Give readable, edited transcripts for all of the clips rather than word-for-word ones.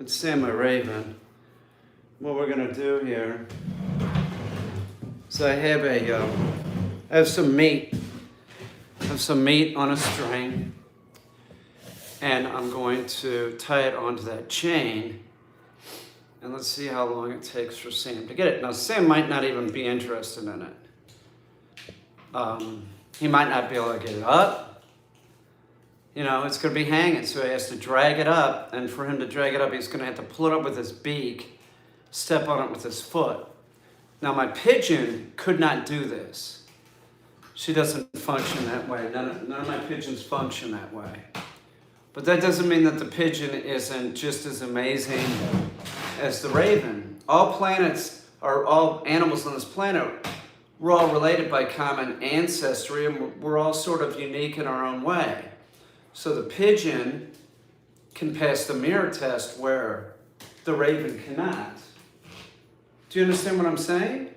It's Sammy Raven. What we're gonna do here is I have some meat. I have some meat on a string, and I'm going to tie it onto that chain. And let's see how long it takes for Sam to get it. Now, Sam might not even be interested in it. He might not be able to get it up. You know, it's going to be hanging, so he has to drag it up. And for him to drag it up, he's going to have to pull it up with his beak, step on it with his foot. Now, my pigeon could not do this. She doesn't function that way. None of my pigeons function that way. But that doesn't mean that the pigeon isn't just as amazing as the raven. All animals on this planet, we're all related by common ancestry, and we're all sort of unique in our own way. So the pigeon can pass the mirror test where the raven cannot. Do you understand what I'm saying?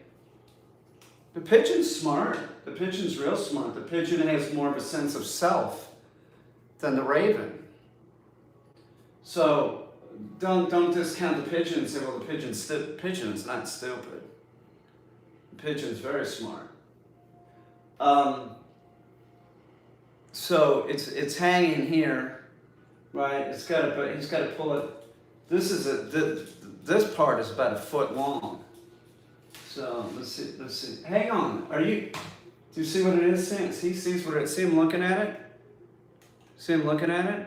The pigeon's smart. The pigeon's real smart. The pigeon has more of a sense of self than the raven. So don't discount the pigeon and say, well, the pigeon's not stupid. The pigeon's very smart. So it's hanging here, right? He's got to pull it. This part is about 1 foot long. So let's see. Hang on. Do you see what it is, Sam? He sees what it is. See him looking at it? See him looking at it?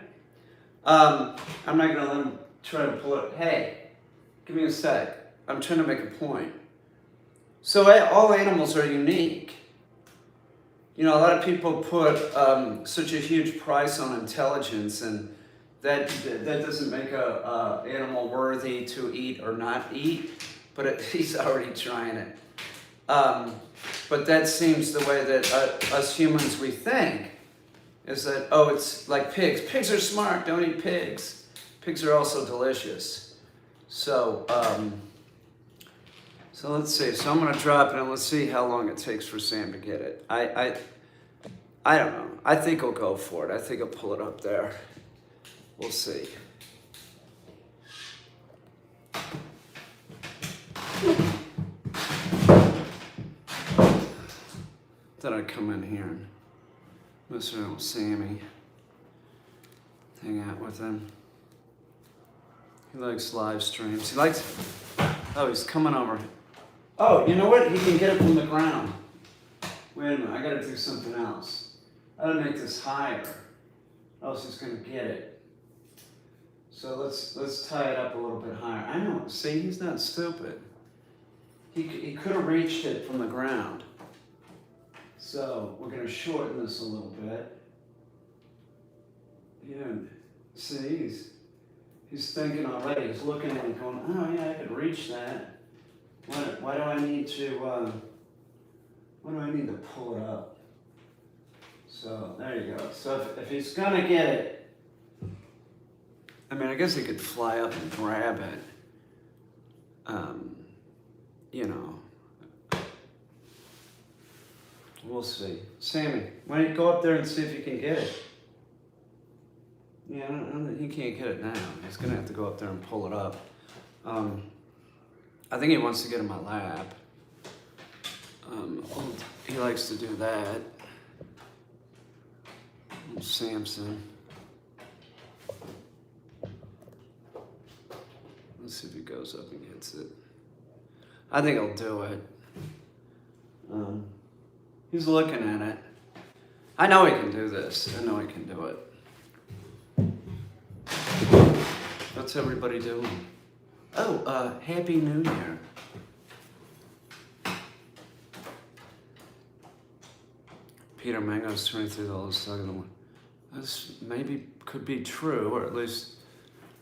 I'm not gonna let him try to pull it. Hey, give me a sec. I'm trying to make a point. So all animals are unique. You know, a lot of people put such a huge price on intelligence, and that doesn't make a animal worthy to eat or not eat. But he's already trying it. But that seems the way that us humans we think is that it's like pigs. Pigs are smart. Don't eat pigs. Pigs are also delicious. So let's see. So I'm going to drop it, and let's see how long it takes for Sam to get it. I don't know. I think he'll go for it. I think he'll pull it up there. We'll see. Thought I'd come in here and mess around with Sammy. Hang out with him. He likes live streams. He's coming over. Oh, you know what? He can get it from the ground. Wait a minute, I gotta do something else. I gotta make this higher, else he's gonna get it. So let's tie it up a little bit higher. I know, see, he's not stupid. He could have reached it from the ground. So we're gonna shorten this a little bit. Yeah, see, he's thinking already. He's looking at it going, oh yeah, I could reach that. Why do I need to pull it up? So there you go. So if he's gonna get it, I mean, I guess he could fly up and grab it. You know, we'll see. Sammy, why don't you go up there and see if you can get it? Yeah, he can't get it now. He's gonna have to go up there and pull it up. I think he wants to get in my lap. He likes to do that. Samson. Let's see if he goes up and gets it. I think he'll do it. He's looking at it. I know he can do this. I know he can do it. What's everybody doing? Oh, Happy New Year. Peter Mango's $23 second one. This maybe could be true, or at least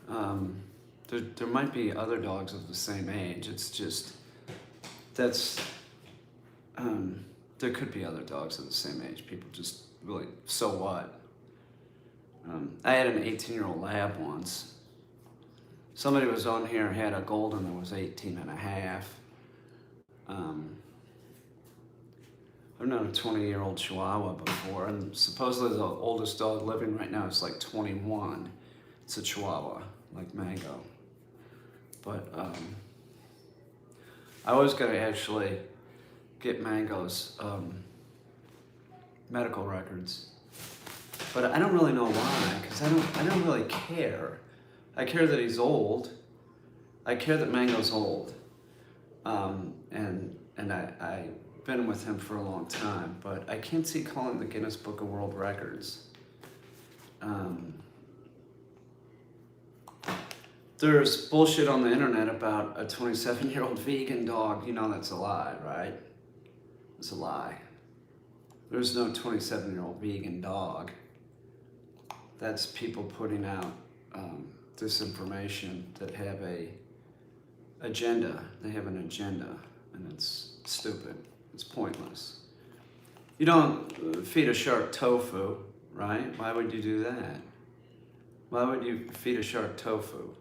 there might be other dogs of the same age. It's just there could be other dogs of the same age. People just really, so what? I had an 18-year-old lab once. Somebody was on here and had a golden that was 18 and a half. I've known a 20-year-old Chihuahua before, and supposedly the oldest dog living right now is like 21. It's a Chihuahua, like Mango. But I was gonna actually get Mango's medical records, but I don't really know why, because I don't really care. I care that he's old. I care that Mango's old, and I've been with him for a long time, but I can't see calling the Guinness Book of World Records. There's bullshit on the internet about a 27-year-old vegan dog. You know that's a lie, right? It's a lie. There's no 27-year-old vegan dog. That's people putting out disinformation that have a agenda. They have an agenda, and it's stupid. It's pointless. You don't feed a shark tofu, right? Why would you do that? Why would you feed a shark tofu?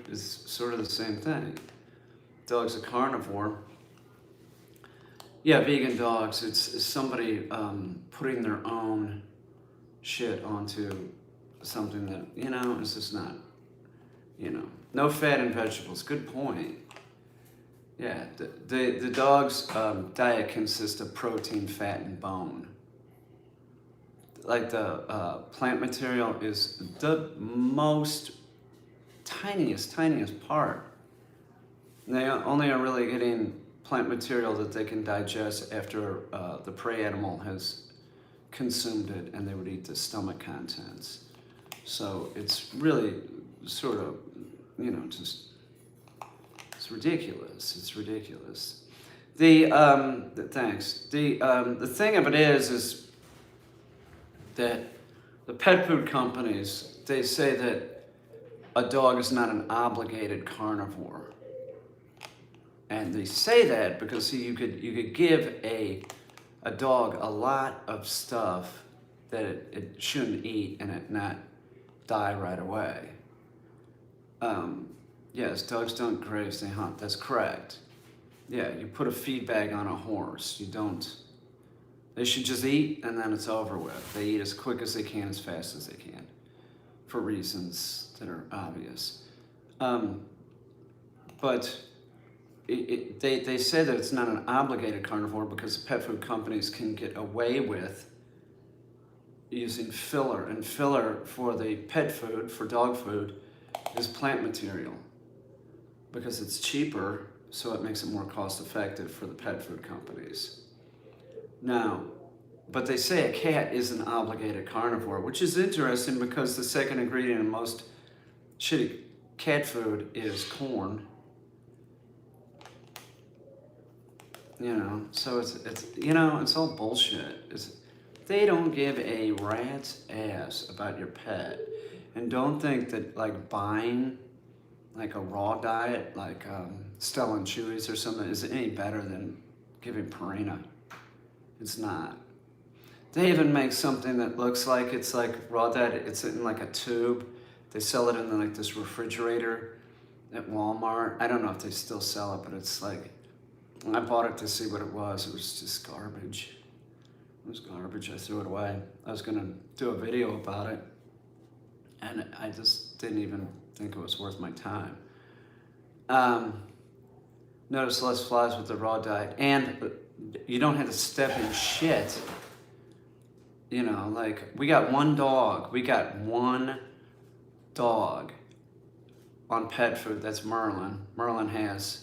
It's sort of the same thing. Dog's a carnivore. Yeah, vegan dogs, it's somebody putting their own shit onto something that, it's just not, no fat and vegetables. Good point. Yeah, the dog's diet consists of protein, fat, and bone. Like the plant material is the most tiniest part. They only are really getting plant material that they can digest after the prey animal has consumed it, and they would eat the stomach contents. So it's really sort of, just, it's ridiculous. It's ridiculous. Thanks. The thing of it is that the pet food companies, they say that a dog is not an obligated carnivore. And they say that because you could give a dog a lot of stuff that it shouldn't eat and it not die right away. Yes, dogs don't graze, they hunt. That's correct. Yeah, you put a feed bag on a horse. You don't. They should just eat and then it's over with. They eat as quick as they can, as fast as they can, for reasons that are obvious. But they say that it's not an obligated carnivore because pet food companies can get away with using filler. And filler for the pet food, for dog food, is plant material because it's cheaper, so it makes it more cost effective for the pet food companies. Now, but they say a cat is an obligated carnivore, which is interesting because the second ingredient in most shitty cat food is corn. So it's all bullshit. They don't give a rat's ass about your pet. And don't think that buying a raw diet like Stella and Chewy's or something is any better than giving Purina. It's not. They even make something that looks like it's like raw diet. It's in a tube. They sell it in this refrigerator at Walmart. I don't know if they still sell it, but it's I bought it to see what it was. It was just garbage. It was garbage. I threw it away. I was gonna do a video about it, and I just didn't even think it was worth my time. Notice less flies with the raw diet, and you don't have to step in shit. We got one dog. We got one dog on pet food. That's Merlin. Merlin has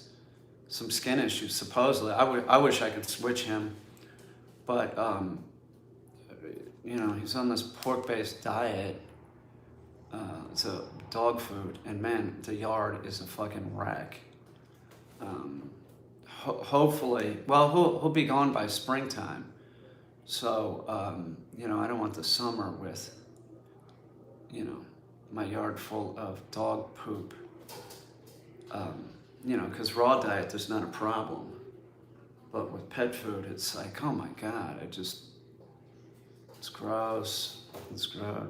some skin issues, supposedly. I wish I could switch him, but he's on this pork-based diet. It's a dog food, and man, the yard is a fucking wreck. Hopefully, he'll be gone by springtime. So I don't want the summer with my yard full of dog poop. Because raw diet, there's not a problem. But with pet food, it's like, oh my God, it's gross. It's gross.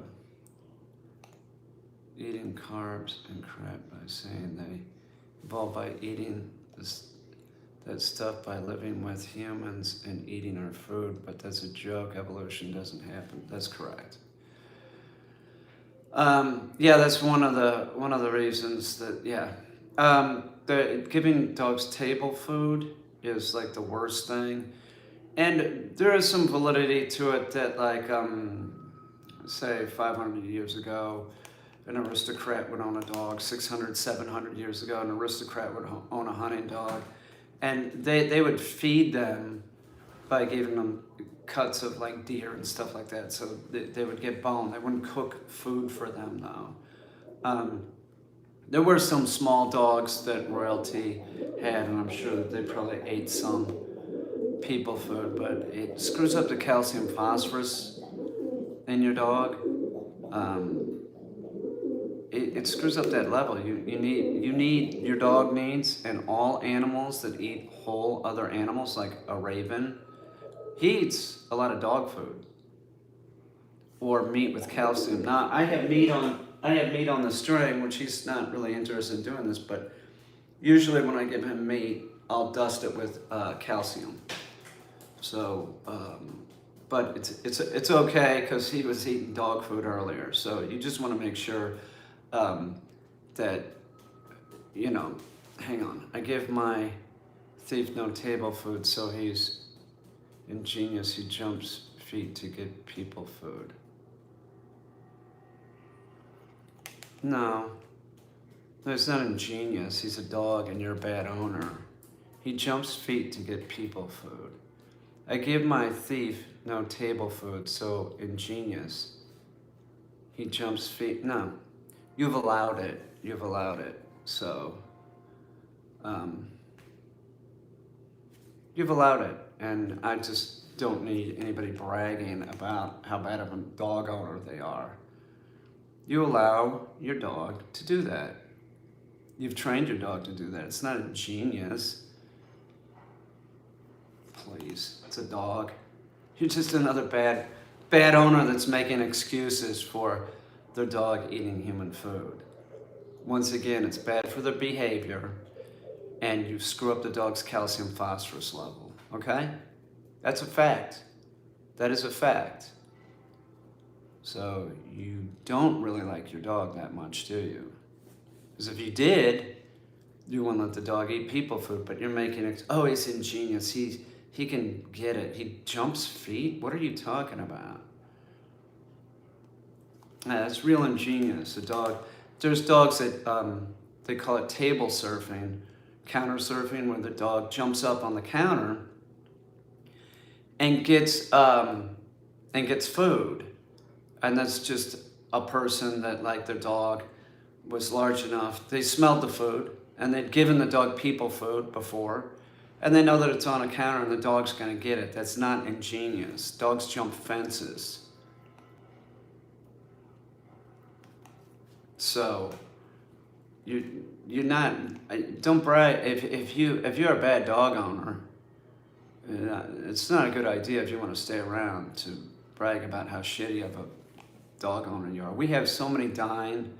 Eating carbs and crap by saying they evolved by eating that stuff by living with humans and eating our food, but that's a joke. Evolution doesn't happen. That's correct. Yeah, that's one of the reasons that yeah. Giving dogs table food is like the worst thing, and there is some validity to it that like say 500 years ago, an aristocrat would own a dog. 600, 700 years ago, an aristocrat would own a hunting dog, and they would feed them by giving them cuts of like deer and stuff like that. So they would get bone. They wouldn't cook food for them though. There were some small dogs that royalty had, and I'm sure that they probably ate some people food, but it screws up the calcium phosphorus in your dog. Um, it screws up that level. You need your dog needs, and all animals that eat whole other animals, like a raven, he eats a lot of dog food or meat with calcium. Now I have meat on the string, which he's not really interested in doing this, but usually when I give him meat, I'll dust it with calcium. So, but it's okay because he was eating dog food earlier. So you just want to make sure that hang on. I give my thief no table food, so he's ingenious. He jumps feet to get people food. No, it's not ingenious. He's a dog and you're a bad owner. He jumps feet to get people food. I give my thief no table food, so ingenious. He jumps feet. No, you've allowed it. You've allowed it. So, you've allowed it. And I just don't need anybody bragging about how bad of a dog owner they are. You allow your dog to do that. You've trained your dog to do that. It's not ingenious. Please, it's a dog. You're just another bad owner that's making excuses for their dog eating human food. Once again, it's bad for their behavior, and you screw up the dog's calcium phosphorus level. Okay? That's a fact. That is a fact. So you don't really like your dog that much, do you? Because if you did, you wouldn't let the dog eat people food, but you're making it, oh, he's ingenious. He can get it. He jumps feet? What are you talking about? That's real ingenious. There's dogs that they call it table surfing, counter surfing, where the dog jumps up on the counter and gets food. And that's just a person that, like, their dog was large enough. They smelled the food, and they'd given the dog people food before, and they know that it's on a counter and the dog's going to get it. That's not ingenious. Dogs jump fences. So you're not, don't brag. If you're a bad dog owner, it's not a good idea if you want to stay around to brag about how shitty of a dog owner you are. We have so many dying,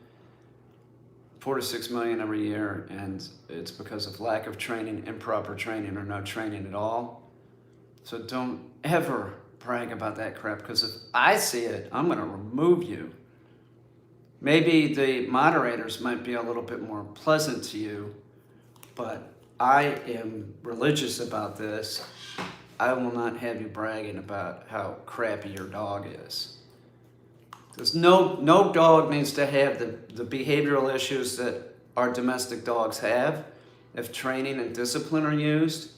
4 to 6 million every year, and it's because of lack of training, improper training, or no training at all. So don't ever brag about that crap, because if I see it, I'm going to remove you. Maybe the moderators might be a little bit more pleasant to you, but I am religious about this. I will not have you bragging about how crappy your dog is. Because no dog needs to have the behavioral issues that our domestic dogs have if training and discipline are used.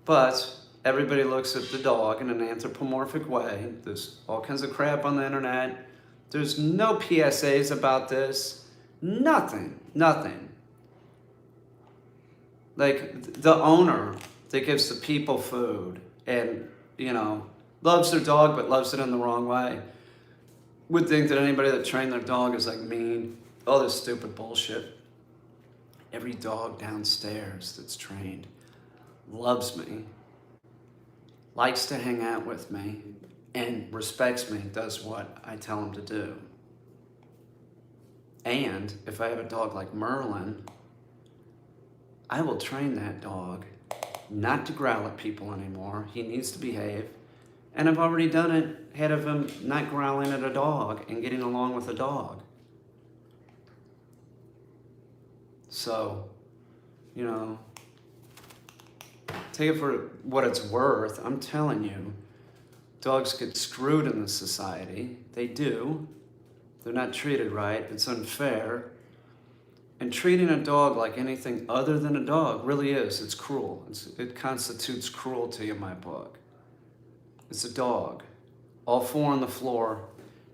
But everybody looks at the dog in an anthropomorphic way. There's all kinds of crap on the internet. There's no PSAs about this. Nothing. Like the owner that gives the people food and, loves their dog but loves it in the wrong way would think that anybody that trained their dog is like mean. All this stupid bullshit. Every dog downstairs that's trained loves me, likes to hang out with me, and respects me, does what I tell him to do. And if I have a dog like Merlin, I will train that dog not to growl at people anymore. He needs to behave, And I've already done it ahead of him not growling at a dog and getting along with a dog. So, you know, take it for what it's worth. I'm telling you, dogs get screwed in this society. They do. They're not treated right. It's unfair. And treating a dog like anything other than a dog really is. It's cruel. It constitutes cruelty in my book. It's a dog. All four on the floor,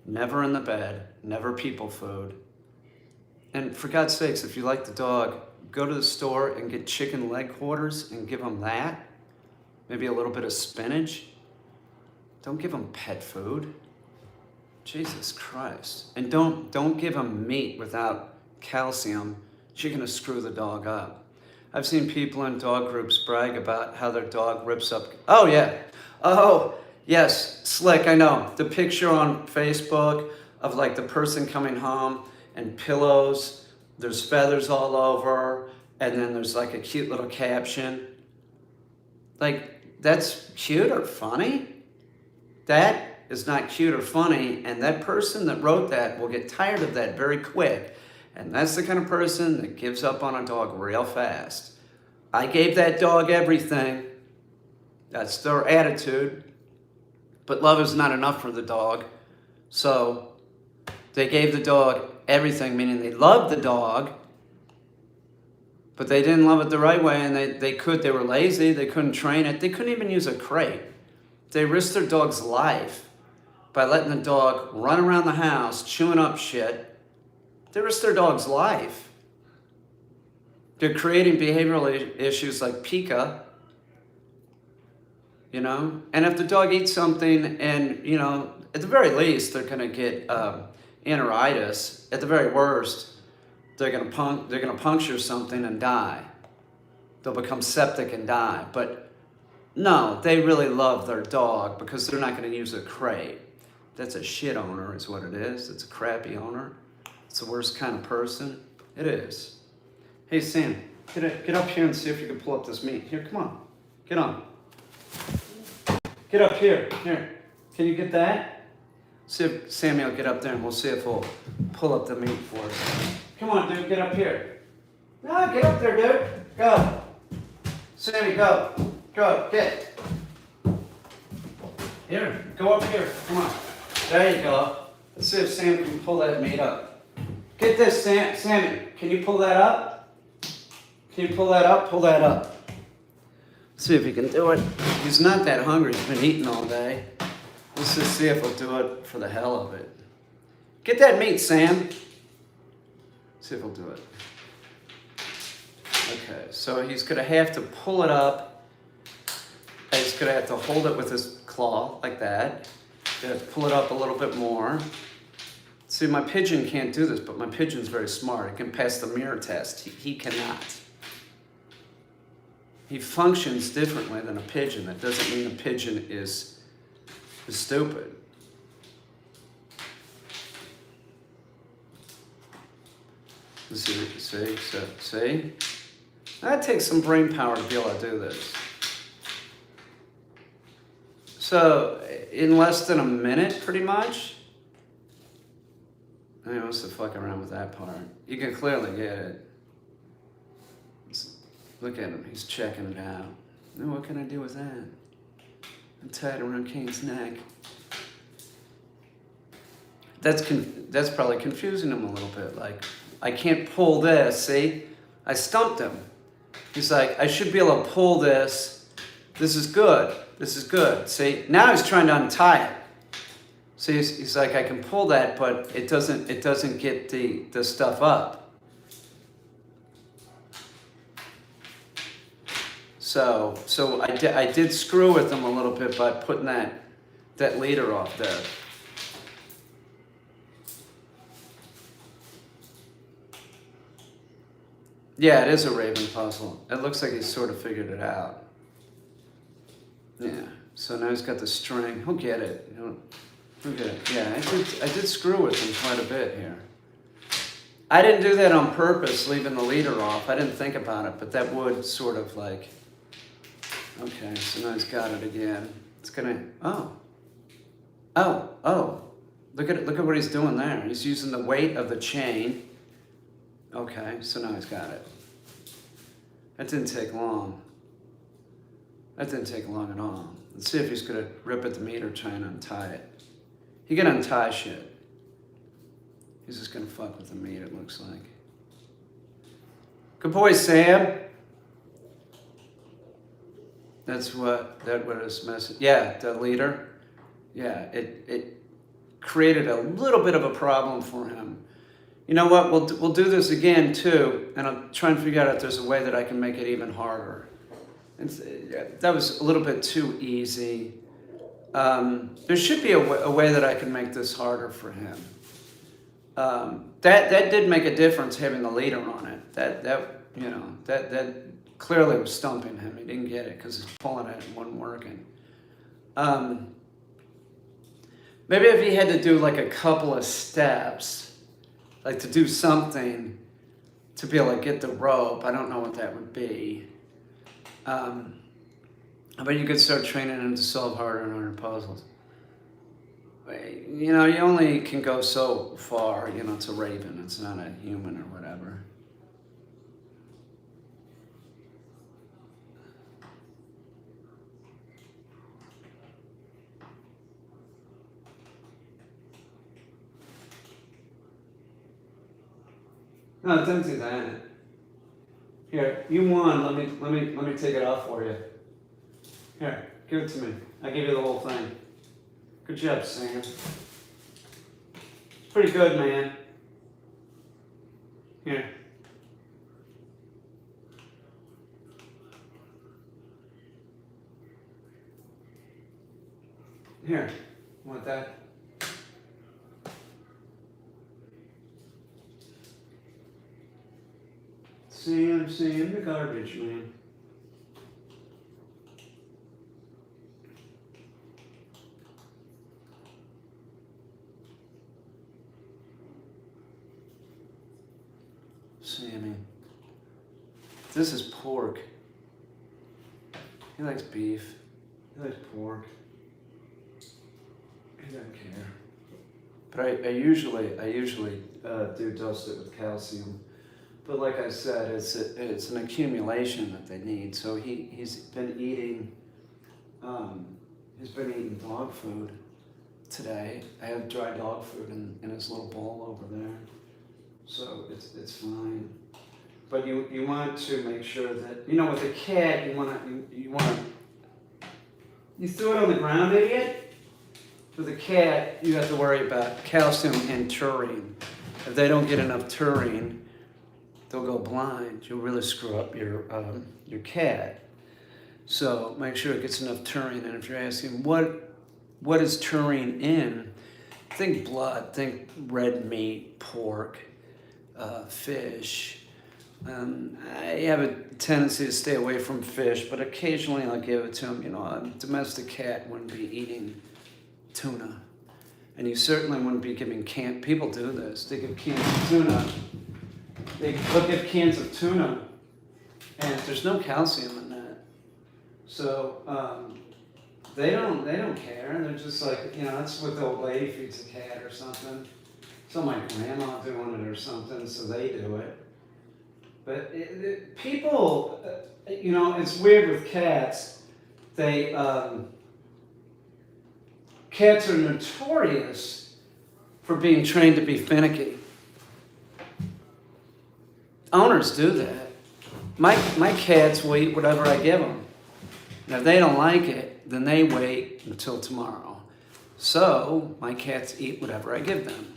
never in the bed, never people food. And for God's sakes, if you like the dog, go to the store and get chicken leg quarters and give them that. Maybe a little bit of spinach. Don't give them pet food. Jesus Christ. And don't give them meat without calcium. You're going to screw the dog up. I've seen people in dog groups brag about how their dog rips up. Oh, yeah. Oh, yes. Slick, I know. The picture on Facebook of like the person coming home and pillows. There's feathers all over. And then there's like a cute little caption. Like, that's cute or funny? That is not cute or funny. And that person that wrote that will get tired of that very quick. And that's the kind of person that gives up on a dog real fast. I gave that dog everything. That's their attitude. But love is not enough for the dog. So they gave the dog everything, meaning they loved the dog, but they didn't love it the right way, and they were lazy, they couldn't train it, they couldn't even use a crate. They risked their dog's life by letting the dog run around the house, chewing up shit. They risked their dog's life. They're creating behavioral issues like pica, you know? And if the dog eats something and, you know, at the very least, they're gonna get enteritis. At the very worst, they're gonna puncture something and die. They'll become septic and die. But no, they really love their dog because they're not gonna use a crate. That's a shit owner is what it is. It's a crappy owner. It's the worst kind of person. It is. Hey, Sam, get up here and see if you can pull up this meat. Here, come on. Get on. Get up here. Here. Can you get that? See if Sammy will get up there and we'll see if he'll pull up the meat for us. Come on, dude, get up here. No, get up there, dude. Go. Sammy, go. Go, get. Here, go up here. Come on. There you go. Let's see if Sam can pull that meat up. Get this, Sammy. Can you pull that up? Can you pull that up? Pull that up. Let's see if he can do it. He's not that hungry. He's been eating all day. Let's just see if he'll do it for the hell of it. Get that meat, Sam. See if he'll do it. Okay, so he's going to have to pull it up. He's going to have to hold it with his claw like that. Going to pull it up a little bit more. See, my pigeon can't do this, but my pigeon's very smart. It can pass the mirror test. He cannot. He functions differently than a pigeon. That doesn't mean a pigeon is stupid. Let's see what you see. So, see? That takes some brain power to be able to do this. So, in less than a minute, pretty much, I must have fucking around with that part. You can clearly get it. Look at him, he's checking it out. Now, what can I do with that? I'm tied around Kane's neck. That's probably confusing him a little bit. Like, I can't pull this, see? I stumped him. He's like, I should be able to pull this. This is good. This is good. See? Now he's trying to untie it. See, he's like, I can pull that, but it doesn't get the stuff up. So I did screw with him a little bit by putting that leader off there. Yeah, it is a Raven puzzle. It looks like he's sort of figured it out. Yeah. So now he's got the string. He'll get it. He'll get it. Yeah, I did screw with him quite a bit here. I didn't do that on purpose, leaving the leader off. I didn't think about it, but that would sort of like. Okay, so now he's got it again. It's gonna. Oh, Oh, look at what he's doing there. He's using the weight of the chain. Okay, so now he's got it. That didn't take long. That didn't take long at all. Let's see if he's gonna rip at the meat or try and untie it. He can untie shit. He's just gonna fuck with the meat, it looks like. Good boy, Sam. That's what his message. Yeah, the leader. Yeah, it created a little bit of a problem for him. You know what? We'll do this again too, and I'll try and figure out if there's a way that I can make it even harder. That was a little bit too easy. There should be a way that I can make this harder for him. That did make a difference having the leader on it. That clearly was stumping him. He didn't get it because he's pulling it and wasn't working. Maybe if he had to do like a couple of steps, like to do something to be able to get the rope, I don't know what that would be. But you could start training him to solve harder and harder puzzles. You know, you only can go so far. You know, it's a raven. It's not a human or whatever. No, don't do that. Here, you won. Let me take it off for you. Here, give it to me. I give you the whole thing. Good job, Sam. It's pretty good, man. Here. Here. Want that? Sam, the garbage man. Sammy. This is pork. He likes beef. He likes pork. He doesn't care. But I usually do dose it with calcium. But like I said, it's an accumulation that they need. So he's been eating dog food today. I have dry dog food in his little bowl over there. So it's fine. But you want to make sure that, you know, with a cat, you threw it on the ground, idiot? With a cat, you have to worry about calcium and taurine. If they don't get enough taurine, they'll go blind. You'll really screw up your cat. So make sure it gets enough taurine. And if you're asking what is taurine in, think blood, think red meat, pork, fish. I have a tendency to stay away from fish, but occasionally I'll give it to him. You know, a domestic cat wouldn't be eating tuna. And you certainly wouldn't be giving people do this. They give cans of tuna. They'll give cans of tuna, and there's no calcium in that. So they don't care. They're just like, you know, that's what the old lady feeds a cat or something. So my grandma doing it or something, so they do it. But people, you know, it's weird with cats. Cats are notorious for being trained to be finicky. Owners do that. My cats will eat whatever I give them. And if they don't like it, then they wait until tomorrow. So my cats eat whatever I give them.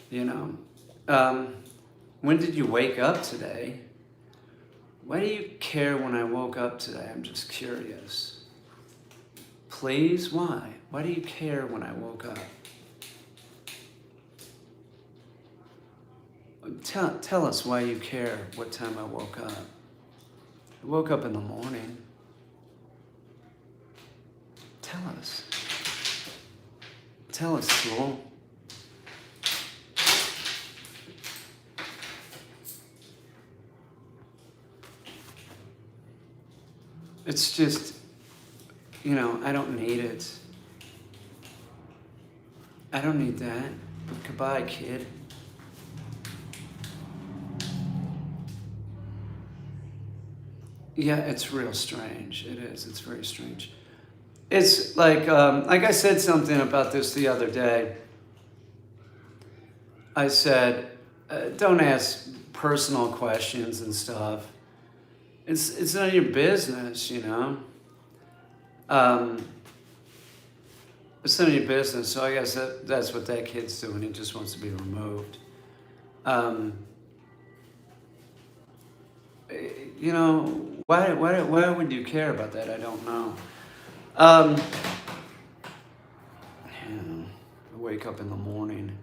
You know, when did you wake up today? Why do you care when I woke up today? I'm just curious. Please, why? Why do you care when I woke up? Tell us why you care what time I woke up. I woke up in the morning. Tell us. Tell us, Joel. It's just, you know, I don't need it. I don't need that. But goodbye, kid. Yeah, it's real strange. It is. It's very strange. It's like I said something about this the other day. I said, don't ask personal questions and stuff. It's none of your business, you know. Um, it's none of your business. So I guess that's what that kid's doing. He just wants to be removed. Um, you know, why would you care about that? I don't know. Um, I wake up in the morning.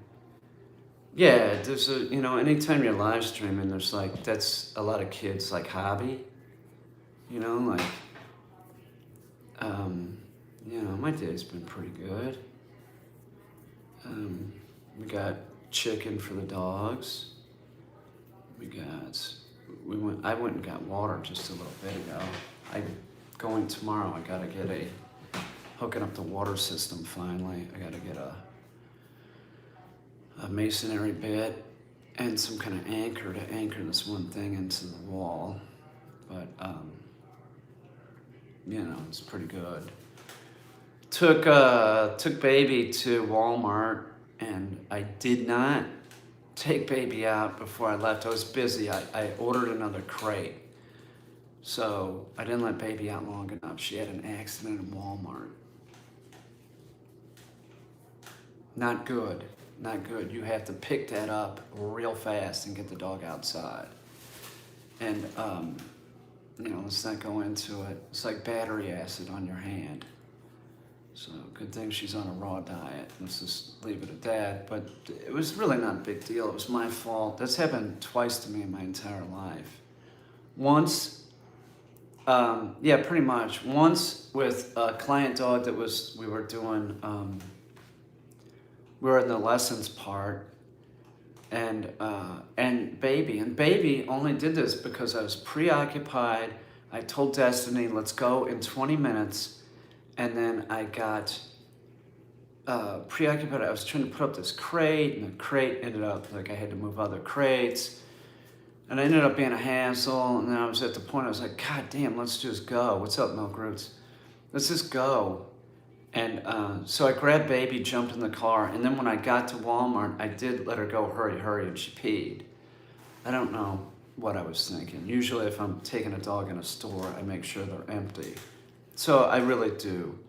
Yeah, there's anytime you're live streaming, there's like, that's a lot of kids, like hobby, like, my day's been pretty good. We got chicken for the dogs. I went and got water just a little bit ago. Going tomorrow, I gotta get hooking up the water system finally. I gotta get a masonry bit and some kind of anchor to anchor this one thing into the wall. But, it's pretty good. Took baby to Walmart, and I did not take baby out before I left. I was busy. I ordered another crate. So I didn't let baby out long enough. She had an accident in Walmart. Not good. Not good. You have to pick that up real fast and get the dog outside. And, let's not go into it. It's like battery acid on your hand. So good thing she's on a raw diet. Let's just leave it at that. But it was really not a big deal. It was my fault. That's happened twice to me in my entire life. Once, pretty much. Once with a client dog that we were doing, we were in the lessons part, and baby only did this because I was preoccupied. I told Destiny, let's go in 20 minutes. And then I got preoccupied. I was trying to put up this crate, and the crate ended up, like I had to move other crates. And it ended up being a hassle, and then I was at the point, I was like, God damn, let's just go. What's up, Milk Roots? Let's just go. And so I grabbed baby, jumped in the car, and then when I got to Walmart, I did let her go, hurry, and she peed. I don't know what I was thinking. Usually if I'm taking a dog in a store, I make sure they're empty. So I really do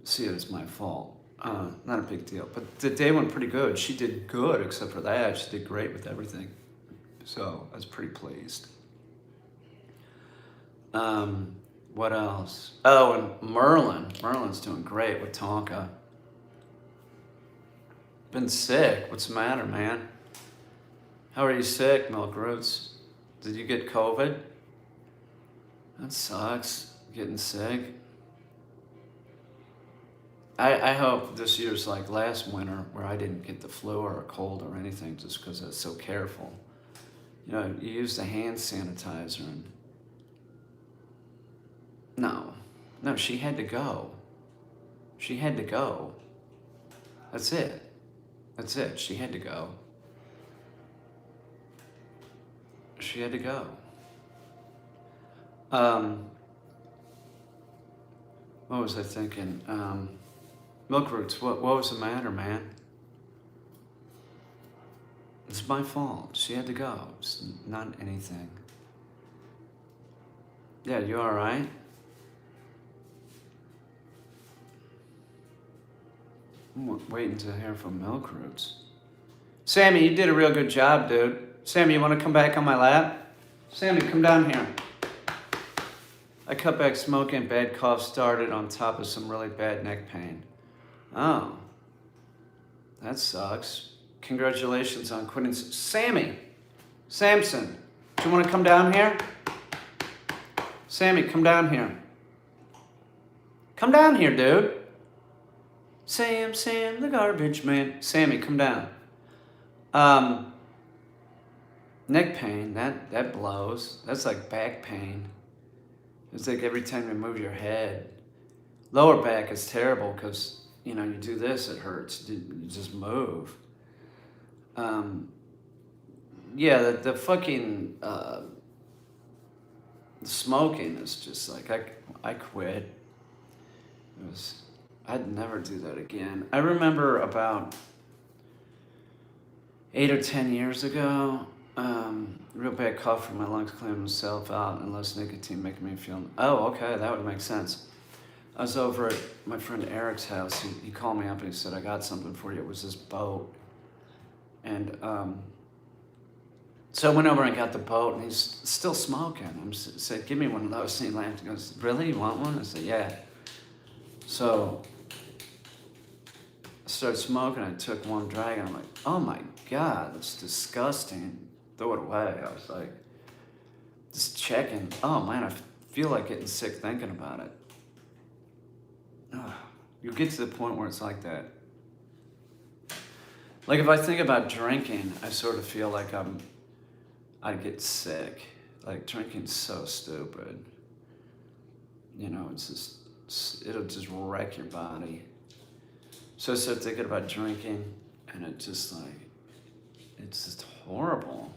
see it as my fault. Not a big deal. But the day went pretty good. She did good except for that. She did great with everything. So I was pretty pleased. What else? Oh, and Merlin. Merlin's doing great with Tonka. Been sick. What's the matter, man? How are you sick, Milk Roots? Did you get COVID? That sucks. Getting sick. I hope this year's like last winter where I didn't get the flu or a cold or anything just because I was so careful. You use the hand sanitizer and... No, she had to go. She had to go. That's it. She had to go. She had to go. What was I thinking? Milk Roots, what was the matter, man? It's my fault. She had to go. It's not anything. Yeah, you all right? I'm waiting to hear from Milk Roots. Sammy, you did a real good job, dude. Sammy, you want to come back on my lap? Sammy, come down here. I cut back smoking, bad cough started on top of some really bad neck pain. Oh, that sucks. Congratulations on quitting. Sammy, Samson, do you want to come down here? Sammy, come down here. Come down here, dude. Sam, the garbage man. Sammy, come down. Neck pain, that blows. That's like back pain. It's like every time you move your head. Lower back is terrible because you do this, it hurts. You just move. Yeah, the fucking smoking is just like, I quit. I'd never do that again. I remember about 8 or 10 years ago, real bad cough from my lungs clearing themselves out and less nicotine making me feel, oh, okay, that would make sense. I was over at my friend Eric's house. He called me up and he said, I got something for you. It was this boat. And so I went over and got the boat, and he's still smoking. I said, give me one of those. And he laughed and goes, really, you want one? I said, yeah. So I started smoking. I took one drag, and I'm like, oh my God, that's disgusting. Throw it away. I was like, just checking. Oh man, I feel like getting sick thinking about it. You get to the point where it's like that. Like if I think about drinking, I sort of feel like I'd get sick. Like drinking's so stupid. It's just, it'll just wreck your body. So I started thinking about drinking, and it's just horrible.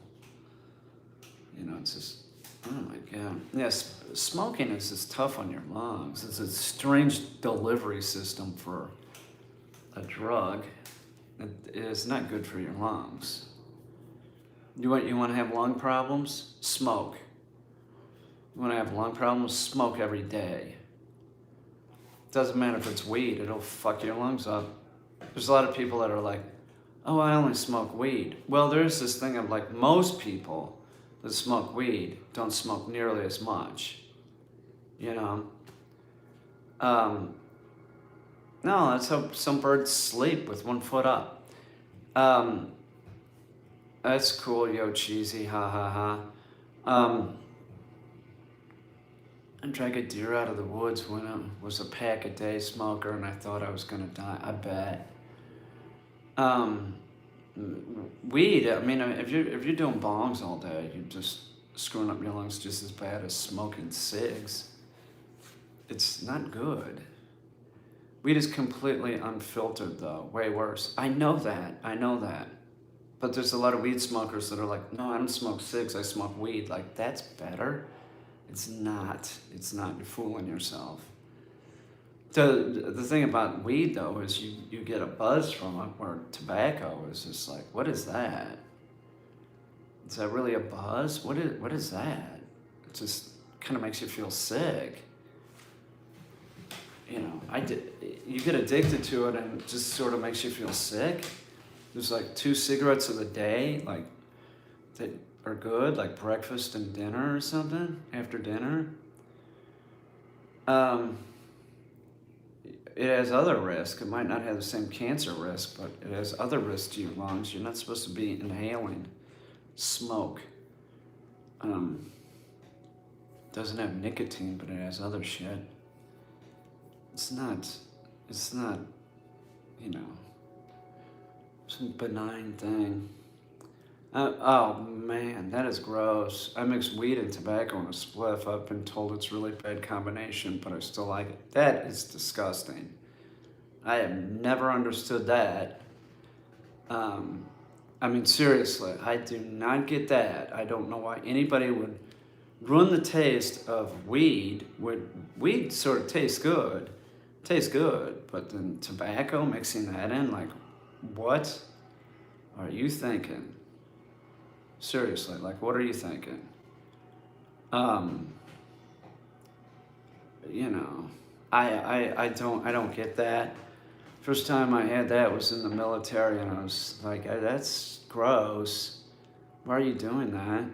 It's just, oh my God. Yes, smoking is just tough on your lungs. It's a strange delivery system for a drug. It is not good for your lungs. You want to have lung problems? Smoke. You want to have lung problems? Smoke every day. Doesn't matter if it's weed, it'll fuck your lungs up. There's a lot of people that are like, oh, I only smoke weed. Well, there's this thing of like most people that smoke weed don't smoke nearly as much. No, that's how some birds sleep with one foot up. That's cool, yo, cheesy, ha ha ha. I drank a deer out of the woods when I was a pack-a-day smoker, and I thought I was gonna die. I bet. Weed. I mean, if you're doing bongs all day, you're just screwing up your lungs just as bad as smoking cigs. It's not good. Weed is completely unfiltered, though. Way worse. I know that. But there's a lot of weed smokers that are like, no, I don't smoke cigs, I smoke weed. Like, that's better. It's not. You're fooling yourself. The thing about weed, though, is you get a buzz from it, where tobacco is just like, what is that? Is that really a buzz? What is that? It just kind of makes you feel sick. You get addicted to it, and it just sort of makes you feel sick. There's like 2 cigarettes a day, like, that are good, like breakfast and dinner or something, after dinner. It has other risk. It might not have the same cancer risk, but it has other risks to your lungs. You're not supposed to be inhaling smoke. Doesn't have nicotine, but it has other shit. It's not, some benign thing. Oh man, that is gross. I mix weed and tobacco in a spliff. I've been told it's a really bad combination, but I still like it. That is disgusting. I have never understood that. Seriously, I do not get that. I don't know why anybody would ruin the taste of weed. Weed sort of tastes good, but then tobacco, mixing that in, like, what are you thinking? Seriously, like, what are you thinking? I don't get that. First time I had that was in the military, and I was like, that's gross. Why are you doing that?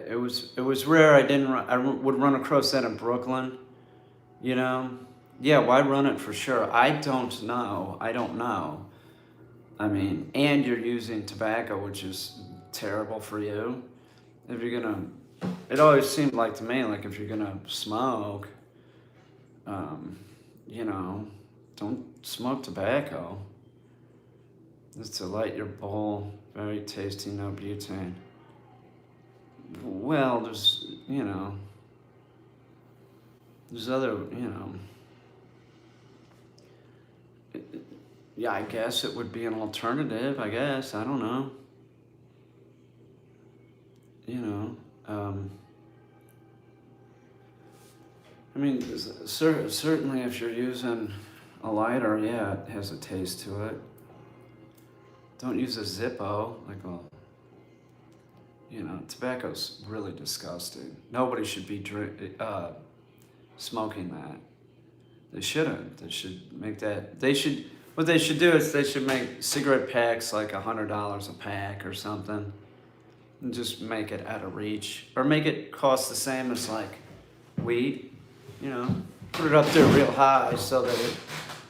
It was rare. I would run across that in Brooklyn. Yeah, why run it for sure? I don't know. And you're using tobacco, which is terrible for you. It always seemed like to me, like, if you're gonna smoke, don't smoke tobacco. It's to light your bowl. Very tasty, no butane. Well, there's other, Yeah, I guess it would be an alternative. I guess I don't know. You know, I mean, certainly if you're using a lighter, yeah, it has a taste to it. Don't use a Zippo, like a, tobacco's really disgusting. Nobody should be smoking that. They shouldn't. They should make that. What they should do is they should make cigarette packs like $100 a pack or something, and just make it out of reach, or make it cost the same as like weed. Put it up there real high so that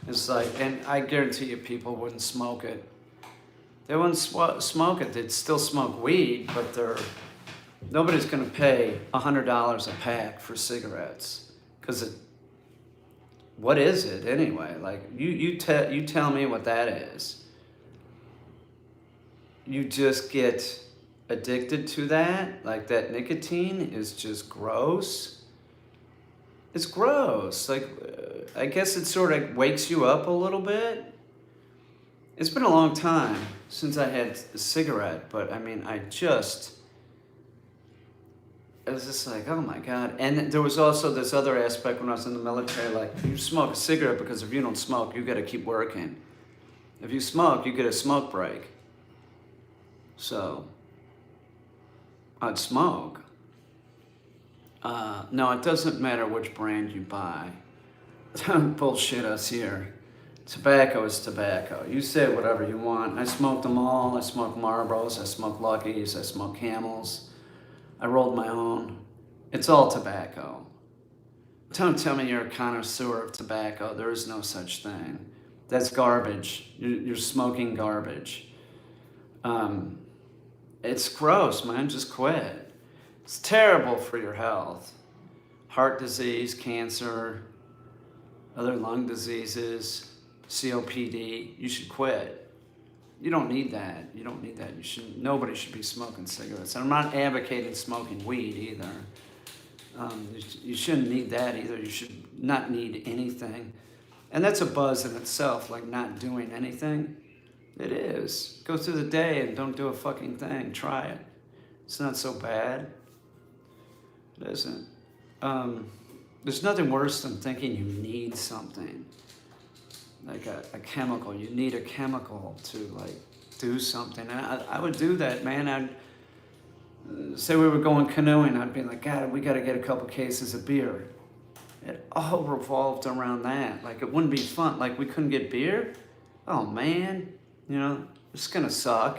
it's like, and I guarantee you people wouldn't smoke it. They wouldn't smoke it. They'd still smoke weed, but nobody's going to pay $100 a pack for cigarettes, because what is it anyway? Like you tell me what that is. You just get addicted to that. Like, that nicotine is just gross. It's gross. Like, I guess it sort of wakes you up a little bit. It's been a long time since I had a cigarette, but I mean, I was just like, oh my God. And there was also this other aspect when I was in the military, like, you smoke a cigarette because if you don't smoke, you got to keep working. If you smoke, you get a smoke break. So I'd smoke. No, it doesn't matter which brand you buy. Don't bullshit us here. Tobacco is tobacco. You say whatever you want. I smoked them all. I smoked Marlboros. I smoked Luckies. I smoked Camels. I rolled my own. It's all tobacco. Don't tell me you're a connoisseur of tobacco. There is no such thing. That's garbage. You're smoking garbage. It's gross, man. Just quit. It's terrible for your health. Heart disease, cancer, other lung diseases, COPD. You should quit. You don't need that. You don't need that. Nobody should be smoking cigarettes. And I'm not advocating smoking weed either. You shouldn't need that either. You should not need anything. And that's a buzz in itself, like not doing anything. It is. Go through the day and don't do a fucking thing. Try it. It's not so bad. It isn't. There's nothing worse than thinking you need something. Like a chemical. You need a chemical to like do something. And I would do that, man. I'd say we were going canoeing. I'd be like, God, we got to get a couple cases of beer. It all revolved around that. Like, it wouldn't be fun. Like, we couldn't get beer. Oh man, it's gonna suck.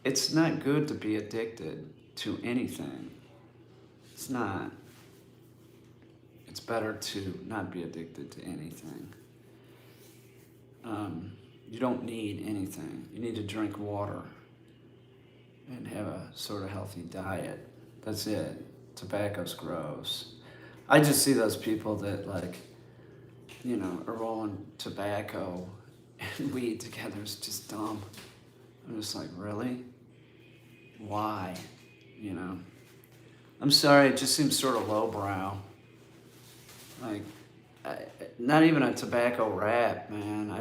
It's not good to be addicted to anything. It's not. It's better to not be addicted to anything. You don't need anything. You need to drink water and have a sort of healthy diet. That's it. Tobacco's gross. I just see those people that are rolling tobacco and weed together. It's just dumb. I'm just like, really? Why? I'm sorry, it just seems sort of lowbrow. Like, not even a tobacco rap, man.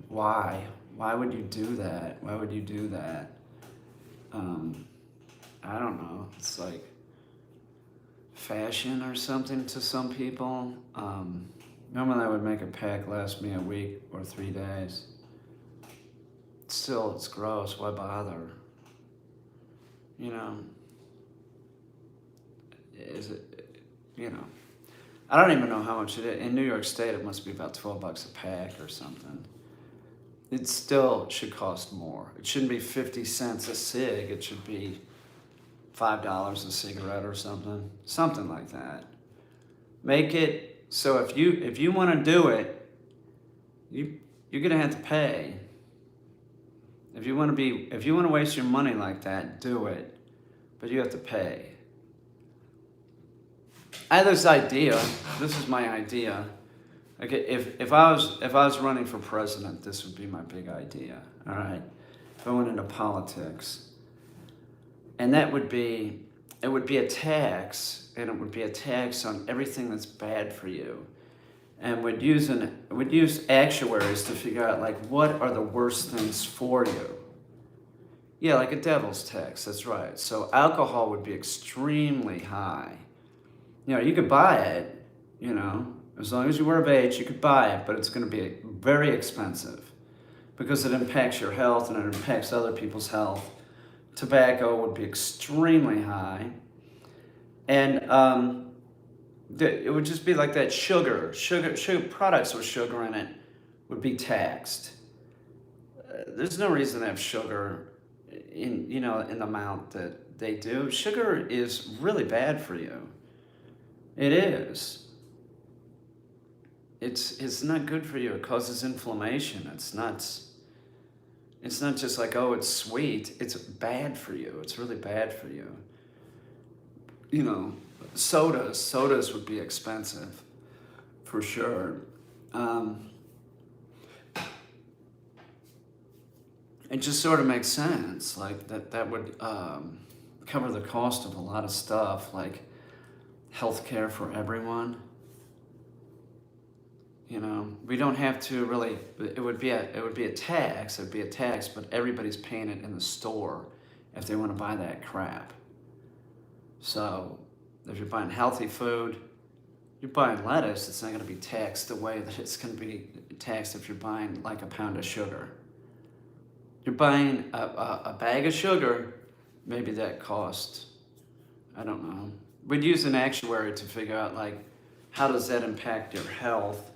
Why? Why would you do that? Why would you do that? I don't know. It's like fashion or something to some people. Normally I would make a pack last me a week or 3 days. Still, it's gross. Why bother? Is it, I don't even know how much it is. In New York State, it must be about $12 a pack or something. It still should cost more. It shouldn't be 50 cents a cig. It should be $5 a cigarette or something. Something like that. Make it so if you want to do it, you're gonna have to pay. If you want to waste your money like that, do it. But you have to pay. I had this idea. This is my idea. Okay, if I was running for president, this would be my big idea. All right, if I went into politics, and it would be a tax, and it would be a tax on everything that's bad for you. and would use actuaries to figure out like what are the worst things for you. Yeah, like a devil's tax, that's right. So alcohol would be extremely high. You could buy it, as long as you were of age, you could buy it, but it's going to be very expensive because it impacts your health and it impacts other people's health. Tobacco would be extremely high. And it would just be like that sugar products with sugar in it would be taxed. There's no reason to have sugar in the amount that they do. Sugar is really bad for you. It is. It's not good for you. It causes inflammation. It's not just like, oh, it's sweet. It's bad for you. It's really bad for you. Sodas would be expensive for sure. It just sort of makes sense, like that would cover the cost of a lot of stuff, like healthcare for everyone. We don't have to really. It would be a tax. It would be a tax, but everybody's paying it in the store if they want to buy that crap. So if you're buying healthy food, you're buying lettuce. It's not going to be taxed the way that it's going to be taxed if you're buying like a pound of sugar. You're buying a bag of sugar, maybe that cost, I don't know. We'd use an actuary to figure out like, how does that impact your health,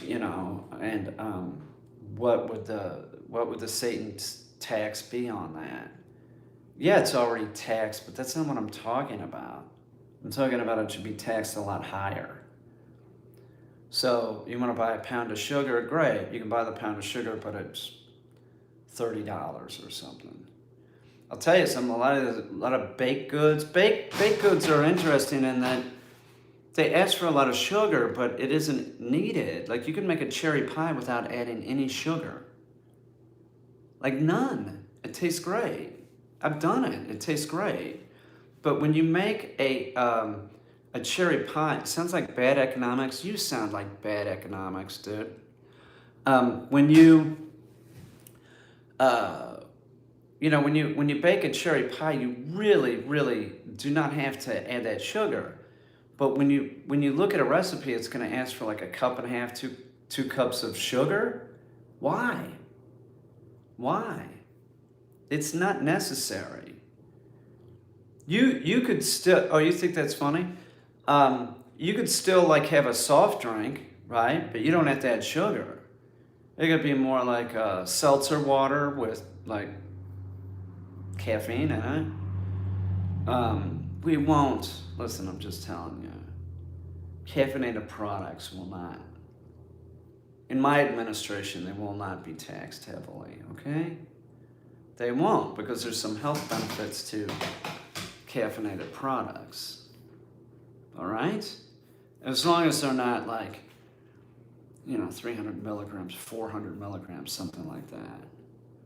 and what would the Satan tax be on that? Yeah, it's already taxed, but that's not what I'm talking about. I'm talking about it should be taxed a lot higher. So you want to buy a pound of sugar, great. You can buy the pound of sugar, but it's $30 or something. I'll tell you something. A lot of baked goods. Baked goods are interesting in that they ask for a lot of sugar, but it isn't needed. Like you can make a cherry pie without adding any sugar. Like none. It tastes great. I've done it. It tastes great. But when you make a cherry pie, it sounds like bad economics. You sound like bad economics, dude. When you when you bake a cherry pie, you really, really do not have to add that sugar. But when you look at a recipe, it's going to ask for like a cup and a half, two cups of sugar. Why? It's not necessary. You could still. Oh, you think that's funny? You could still like have a soft drink, right? But you don't have to add sugar. It could be more like seltzer water with like caffeine in it. We won't. Listen, I'm just telling you. Caffeinated products will not. In my administration, they will not be taxed heavily, okay? They won't, because there's some health benefits to caffeinated products. All right? As long as they're not like, 300 milligrams, 400 milligrams, something like that.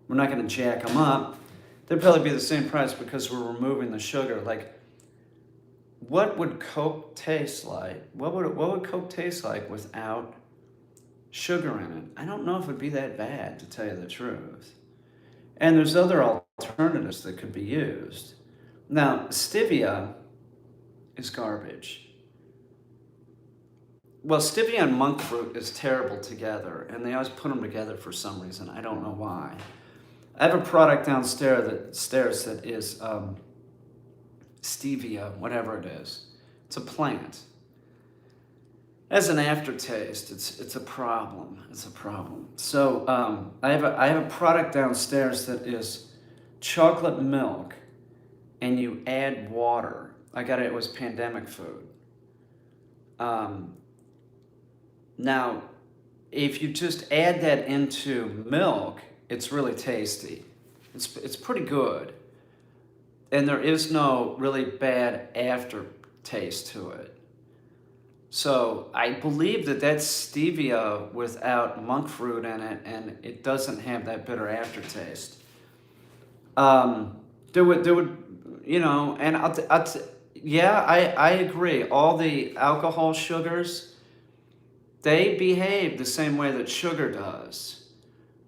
We're not going to jack them up. They'd probably be the same price because we're removing the sugar. Like, what would Coke taste like? What would Coke taste like without sugar in it? I don't know if it'd be that bad, to tell you the truth. And there's other alternatives that could be used. Now, stevia is garbage. Well, stevia and monk fruit is terrible together, and they always put them together for some reason. I don't know why. I have a product downstairs that is stevia, whatever it is. It's a plant. As an aftertaste, it's a problem. It's a problem. So I have a product downstairs that is chocolate milk, and you add water. I got it. It was pandemic food. Now, if you just add that into milk, it's really tasty. It's pretty good, and there is no really bad aftertaste to it. So I believe that that's stevia without monk fruit in it, and it doesn't have that bitter aftertaste. There would, and yeah, I agree. All the alcohol sugars, they behave the same way that sugar does.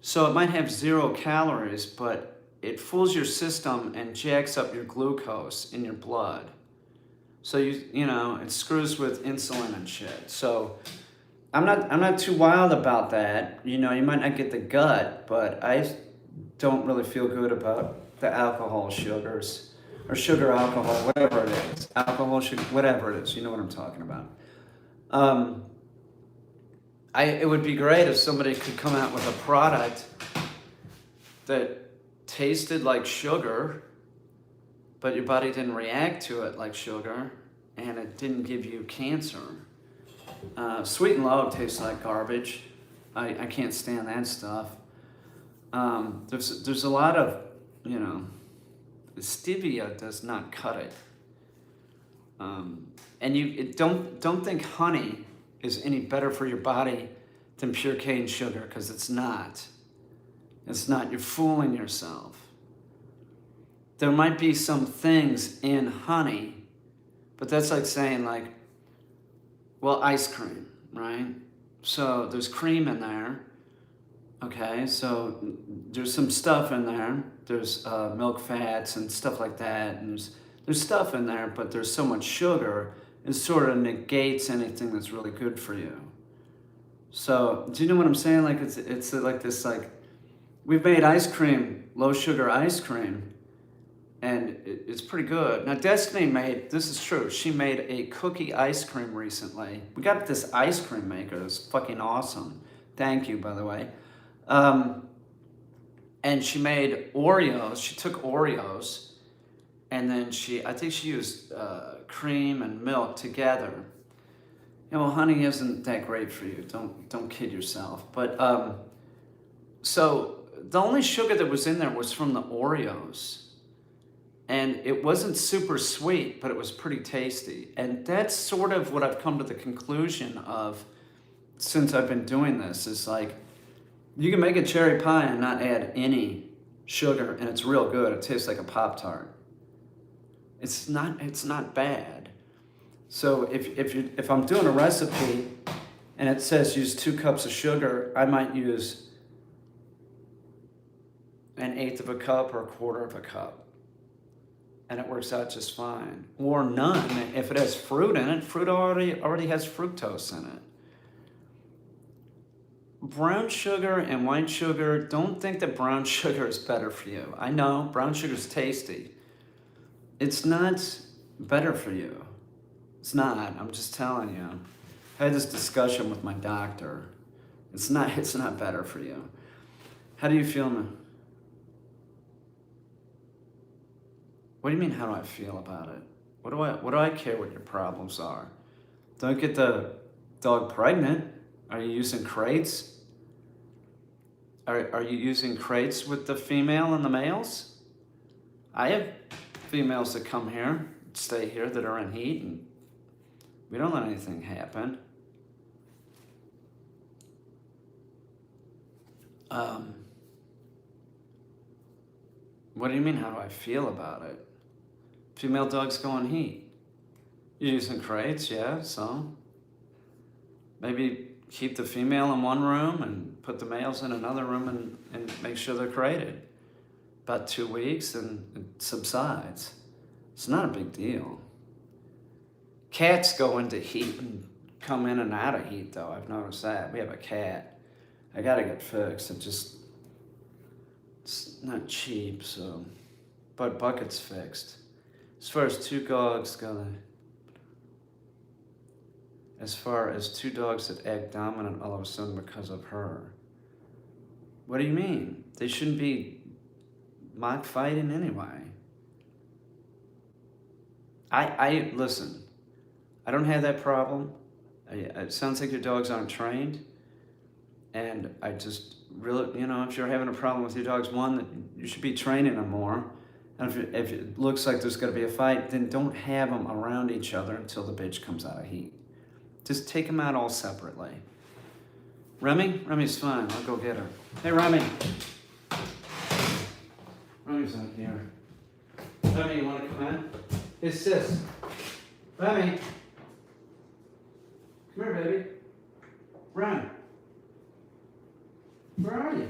So it might have 0 calories, but it fools your system and jacks up your glucose in your blood. So you know, it screws with insulin and shit. So I'm not too wild about that. You know, you might not get the gut, but I don't really feel good about the alcohol sugars or sugar alcohol, whatever it is. Alcohol, sugar, whatever it is. You know what I'm talking about. It would be great if somebody could come out with a product that tasted like sugar, but your body didn't react to it like sugar, and it didn't give you cancer. Sweet and low tastes like garbage. I can't stand that stuff. There's a lot of, you know, stevia does not cut it. And don't think honey is any better for your body than pure cane sugar, because it's not. It's not. You're fooling yourself. There might be some things in honey, but that's like saying, like, well, ice cream, right? So there's cream in there, okay? So there's some stuff in there. There's milk fats and stuff like that, and there's stuff in there, but there's so much sugar, it sort of negates anything that's really good for you. So do you know what I'm saying? Like it's like this, like, we've made ice cream, low sugar ice cream, and it's pretty good. Now Destiny this is true, she made a cookie ice cream recently. We got this ice cream maker, it's fucking awesome. Thank you, by the way. And she made Oreos, she took Oreos, and then I think she used cream and milk together. You know, honey isn't that great for you, don't kid yourself. But, so the only sugar that was in there was from the Oreos. And it wasn't super sweet, but it was pretty tasty. And that's sort of what I've come to the conclusion of since I've been doing this, is like, you can make a cherry pie and not add any sugar, and it's real good. It tastes like a Pop-Tart. It's not bad. So if I'm doing a recipe and it says use 2 cups of sugar, I might use 1/8 of a cup or 1/4 of a cup, and it works out just fine. Or none if it has fruit in it. Fruit already has fructose in it. Brown sugar and white sugar, don't think that brown sugar is better for you. I know brown sugar is tasty. It's not better for you. It's not. I'm just telling you. I had this discussion with my doctor. It's not better for you. How do you feel now? What do you mean, how do I feel about it? What do I care what your problems are? Don't get the dog pregnant. Are you using crates? Are you using crates with the female and the males? I have females that come here, stay here, that are in heat, and we don't let anything happen. What do you mean, how do I feel about it? Female dogs go in heat. You're using crates, yeah, so maybe keep the female in one room and put the males in another room and make sure they're crated. About 2 weeks and it subsides. It's not a big deal. Cats go into heat and come in and out of heat, though. I've noticed that. We have a cat. I gotta get fixed. It's not cheap, so, but Bucket's fixed. As far as 2 dogs that act dominant all of a sudden because of her. What do you mean? They shouldn't be mock fighting anyway. I listen, I don't have that problem. It sounds like your dogs aren't trained. And I just really, you know, if you're having a problem with your dogs, one, that you should be training them more. And if it looks like there's going to be a fight, then don't have them around each other until the bitch comes out of heat. Just take them out all separately. Remy? Remy's fine. I'll go get her. Hey, Remy. Remy's not here. Remy, you want to come in? Hey, sis. Remy. Come here, baby. Run. Where are you?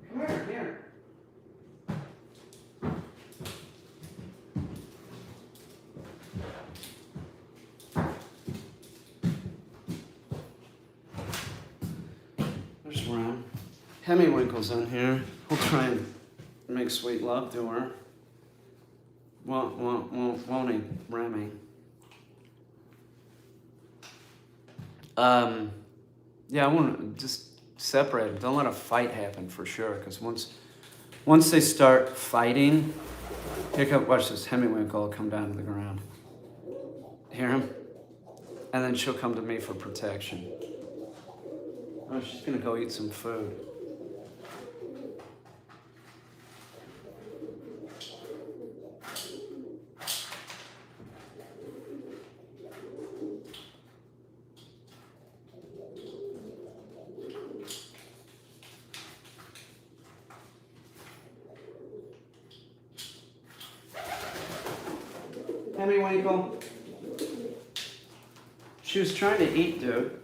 Come here. There's Ron. Hemiwinkle's in here. We'll try and make sweet love to her. Won't he, Remy? Yeah, I want to just separate them. Don't let a fight happen for sure, because once they start fighting, watch this, Hemiwinkle will come down to the ground. Hear him? And then she'll come to me for protection. Oh, she's gonna go eat some food. Hemiwinkle. She was trying to eat, dude.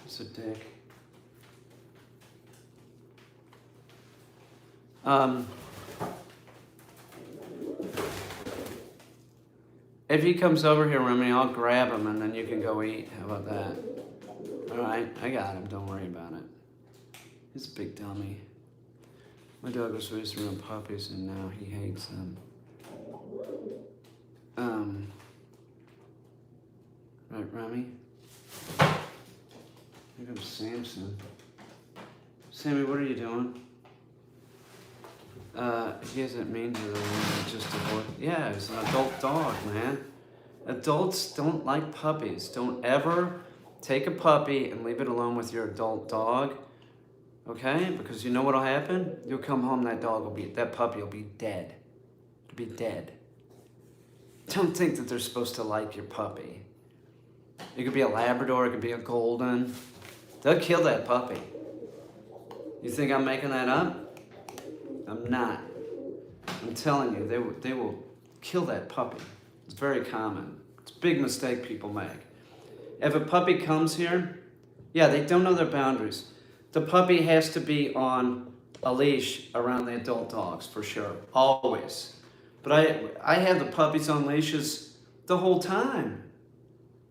It's a dick. If he comes over here, Remy, I'll grab him and then you can go eat. How about that? All right, I got him. Don't worry about it. He's a big dummy. My dog was raised around puppies and now he hates them. Right, Remy? Here comes Samson. Sammy, what are you doing? He isn't mean to them, just a boy. Yeah, he's an adult dog, man. Adults don't like puppies. Don't ever take a puppy and leave it alone with your adult dog. Okay? Because you know what'll happen? You'll come home, that puppy will be dead. It'll be dead. Don't think that they're supposed to like your puppy. It could be a Labrador, it could be a Golden. They'll kill that puppy. You think I'm making that up? I'm not. I'm telling you, they will kill that puppy. It's very common. It's a big mistake people make. If a puppy comes here, yeah, they don't know their boundaries. The puppy has to be on a leash around the adult dogs, for sure, always. But I have the puppies on leashes the whole time.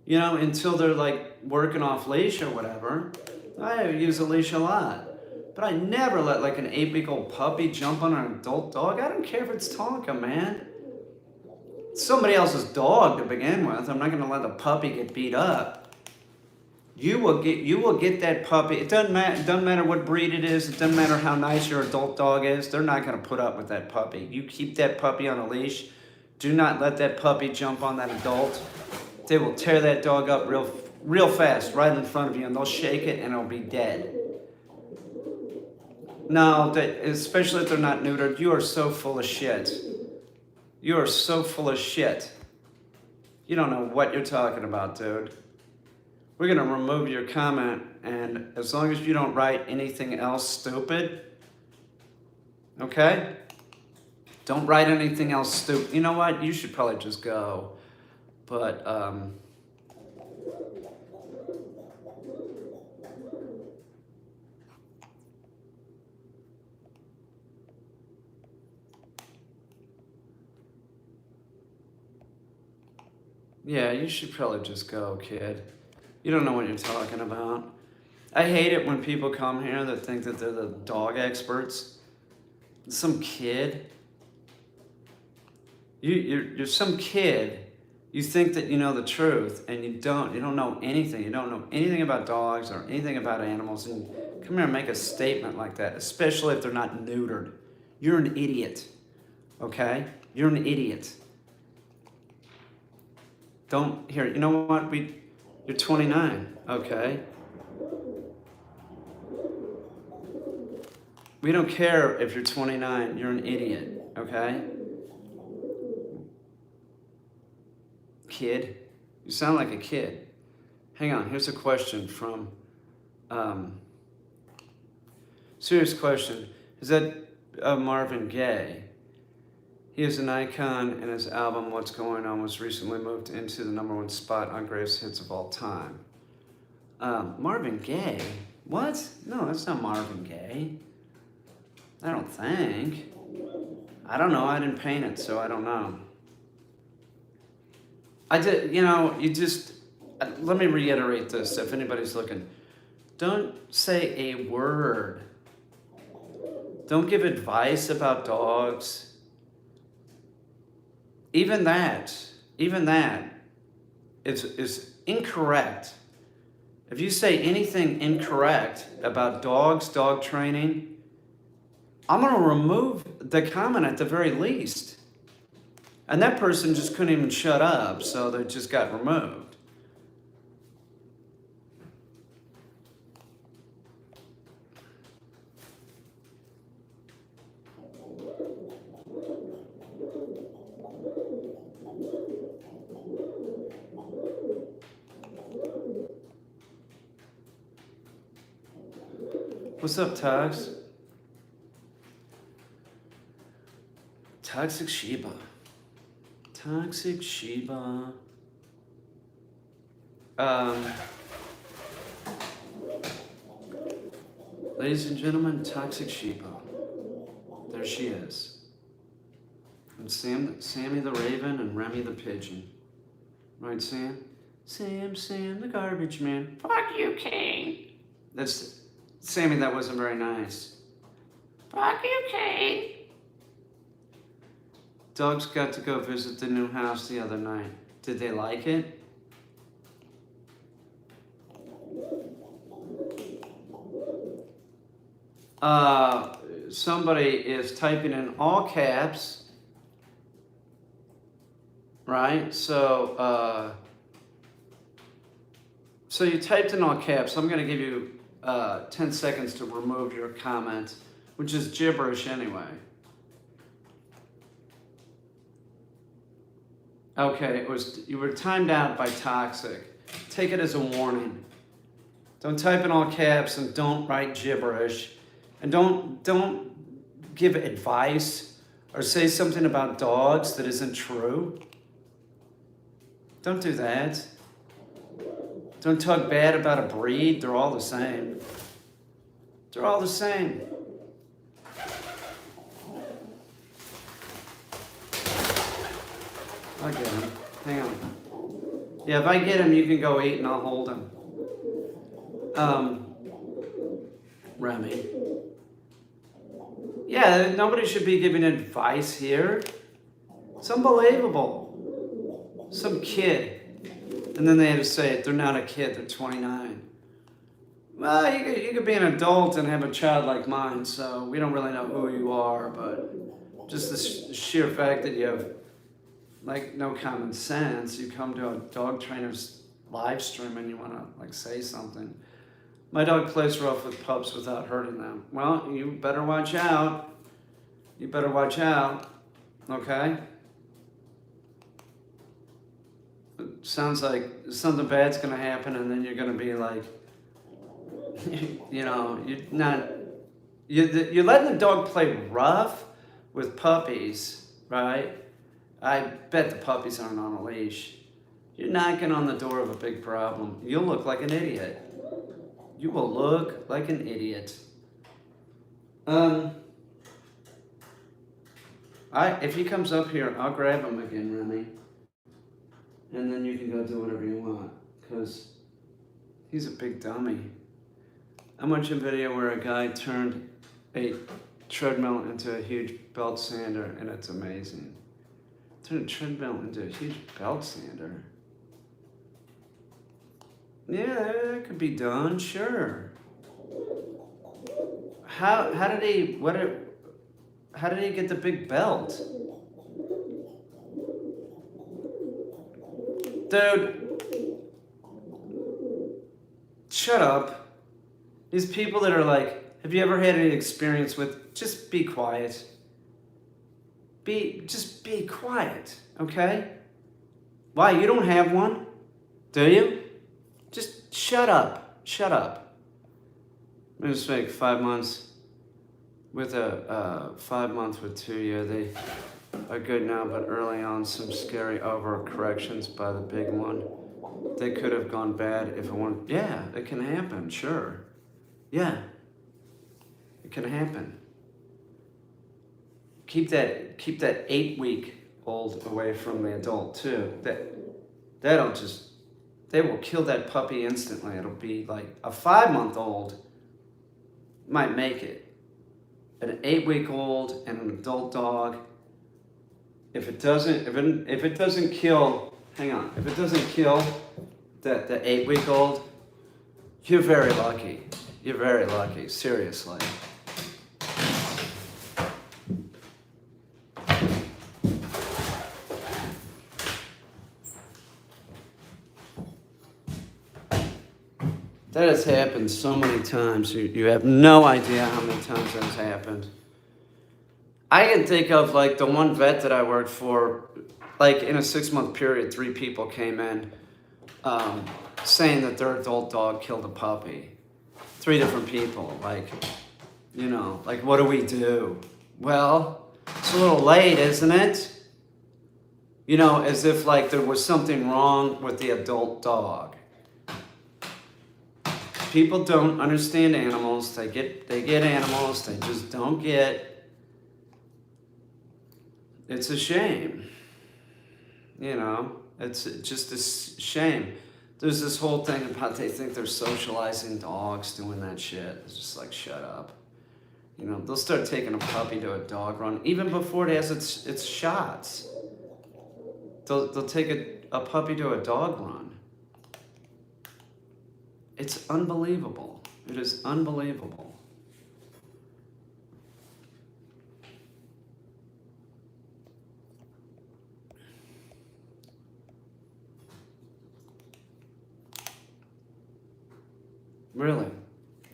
You know, until they're like working off leash or whatever. I use a leash a lot. But I never let like an 8-week-old puppy jump on an adult dog. I don't care if it's Tonka, man. It's somebody else's dog to begin with. I'm not gonna let the puppy get beat up. You will get that puppy. It doesn't matter what breed it is. It doesn't matter how nice your adult dog is. They're not gonna put up with that puppy. You keep that puppy on a leash. Do not let that puppy jump on that adult. They will tear that dog up real fast, right in front of you, and they'll shake it and it'll be dead. No, especially if they're not neutered, you are so full of shit. You are so full of shit. You don't know what you're talking about, dude. We're gonna remove your comment, and as long as you don't write anything else stupid, okay? Don't write anything else stupid. You know what? You should probably just go. But, yeah, you should probably just go, kid. You don't know what you're talking about. I hate it when people come here that think that they're the dog experts. Some kid. You're some kid. You think that you know the truth, and you don't. You don't know anything. You don't know anything about dogs or anything about animals. And come here and make a statement like that, especially if they're not neutered. You're an idiot, okay? You're an idiot. Don't, here, you know what? You're 29, okay? We don't care if you're 29. You're an idiot, okay? Kid. You sound like a kid. Hang on, here's a question from, serious question. Is that Marvin gay? He is an icon, and his album What's Going On was recently moved into the #1 spot on Greatest Hits of All Time. Marvin Gaye? What? No, that's not Marvin Gaye. I don't think. I don't know. I didn't paint it, so I don't know. I did, let me reiterate this if anybody's looking. Don't say a word. Don't give advice about dogs. Even that is incorrect. If you say anything incorrect about dogs, dog training, I'm going to remove the comment at the very least. And that person just couldn't even shut up, so they just got removed. What's up, Tox? Toxic Sheba. Toxic Sheba. Ladies and gentlemen, Toxic Sheba. There she is. And Sammy the Raven and Remy the Pigeon. Right, Sam? Sam the garbage man. Fuck you, Kane. That's Sammy, that wasn't very nice. Fuck you, Kane. Dogs got to go visit the new house the other night. Did they like it? Somebody is typing in all caps, right? So you typed in all caps. I'm going to give you 10 seconds to remove your comment, which is gibberish anyway. Okay, you were timed out by Toxic. Take it as a warning. Don't type in all caps and don't write gibberish. And don't give advice or say something about dogs that isn't true. Don't do that. Don't talk bad about a breed. They're all the same. They're all the same. I'll get him. Hang on. Yeah, if I get him, you can go eat and I'll hold him. Remy. Yeah, nobody should be giving advice here. It's unbelievable. Some kid. And then they had to say it. They're not a kid. They're 29. Well, you could be an adult and have a child like mine, so we don't really know who you are, but just the sheer fact that you have, like, no common sense. You come to a dog trainer's live stream and you want to, like, say something. My dog plays rough with pups without hurting them. Well, you better watch out. You better watch out, okay? It sounds like something bad's going to happen and then you're going to be like, you're letting the dog play rough with puppies, right? I bet the puppies aren't on a leash. You're knocking on the door of a big problem. You'll look like an idiot. You will look like an idiot. If he comes up here, I'll grab him again, Remy. And then you can go do whatever you want, because he's a big dummy. I'm watching a video where a guy turned a treadmill into a huge belt sander, and it's amazing. Turn a treadmill into a huge belt sander. Yeah, that could be done, sure. How did he get the big belt? Dude, shut up. These people that are like, have you ever had any experience with, just be quiet. Just be quiet, okay? Why, you don't have one? Do you? Just shut up. Shut up. I'm going to make 5 months with 5 months with 2 year. are good now, but early on some scary overcorrections by the big one. They could have gone bad if it weren't. Yeah, it can happen, sure. Yeah, it can happen. Keep that 8-week-old away from the adult too. They will kill that puppy instantly. It'll be like a 5-month-old might make it. An 8-week-old and an adult dog, if it doesn't kill, hang on, if it doesn't kill the 8-week-old, you're very lucky. You're very lucky, seriously. That has happened so many times. You have no idea how many times that has happened. I can think of like the one vet that I worked for, like in a 6-month period, 3 people came in saying that their adult dog killed a puppy. 3 different people. Like, like what do we do? Well, it's a little late, isn't it? As if like there was something wrong with the adult dog. People don't understand animals. They get animals. They just don't get. It's a shame. It's just a shame. There's this whole thing about they think they're socializing dogs doing that shit. It's just like, shut up. They'll start taking a puppy to a dog run even before it has its shots. They'll take a puppy to a dog run. It's unbelievable. It is unbelievable. Really?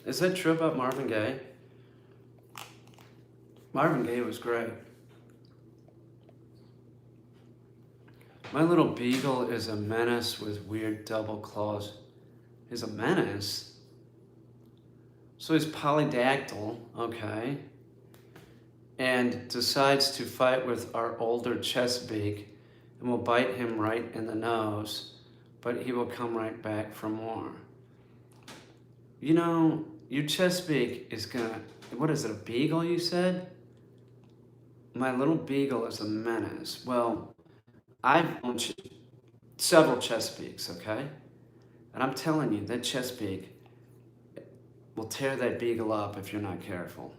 Is that true about Marvin Gaye? Marvin Gaye was great. My little beagle is a menace with weird double claws. He's a menace? So he's polydactyl, okay, and decides to fight with our older Chesapeake and will bite him right in the nose, but he will come right back for more. Your Chesapeake is gonna, what is it, a beagle you said? My little beagle is a menace. Well, I've owned several Chesapeakes, okay? And I'm telling you, that Chesapeake will tear that beagle up if you're not careful.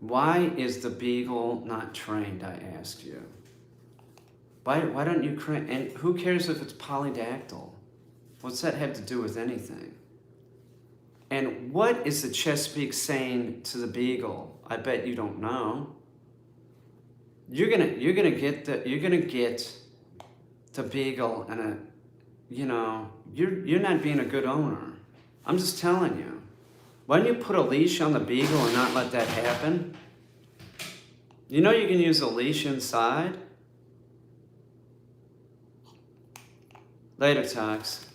Why is the beagle not trained, I ask you? Why don't you train? And who cares if it's polydactyl? What's that have to do with anything? And what is the Chesapeake saying to the beagle? I bet you don't know. You're gonna get the beagle and you're not being a good owner. I'm just telling you. Why don't you put a leash on the beagle and not let that happen? You can use a leash inside. Later, Tox.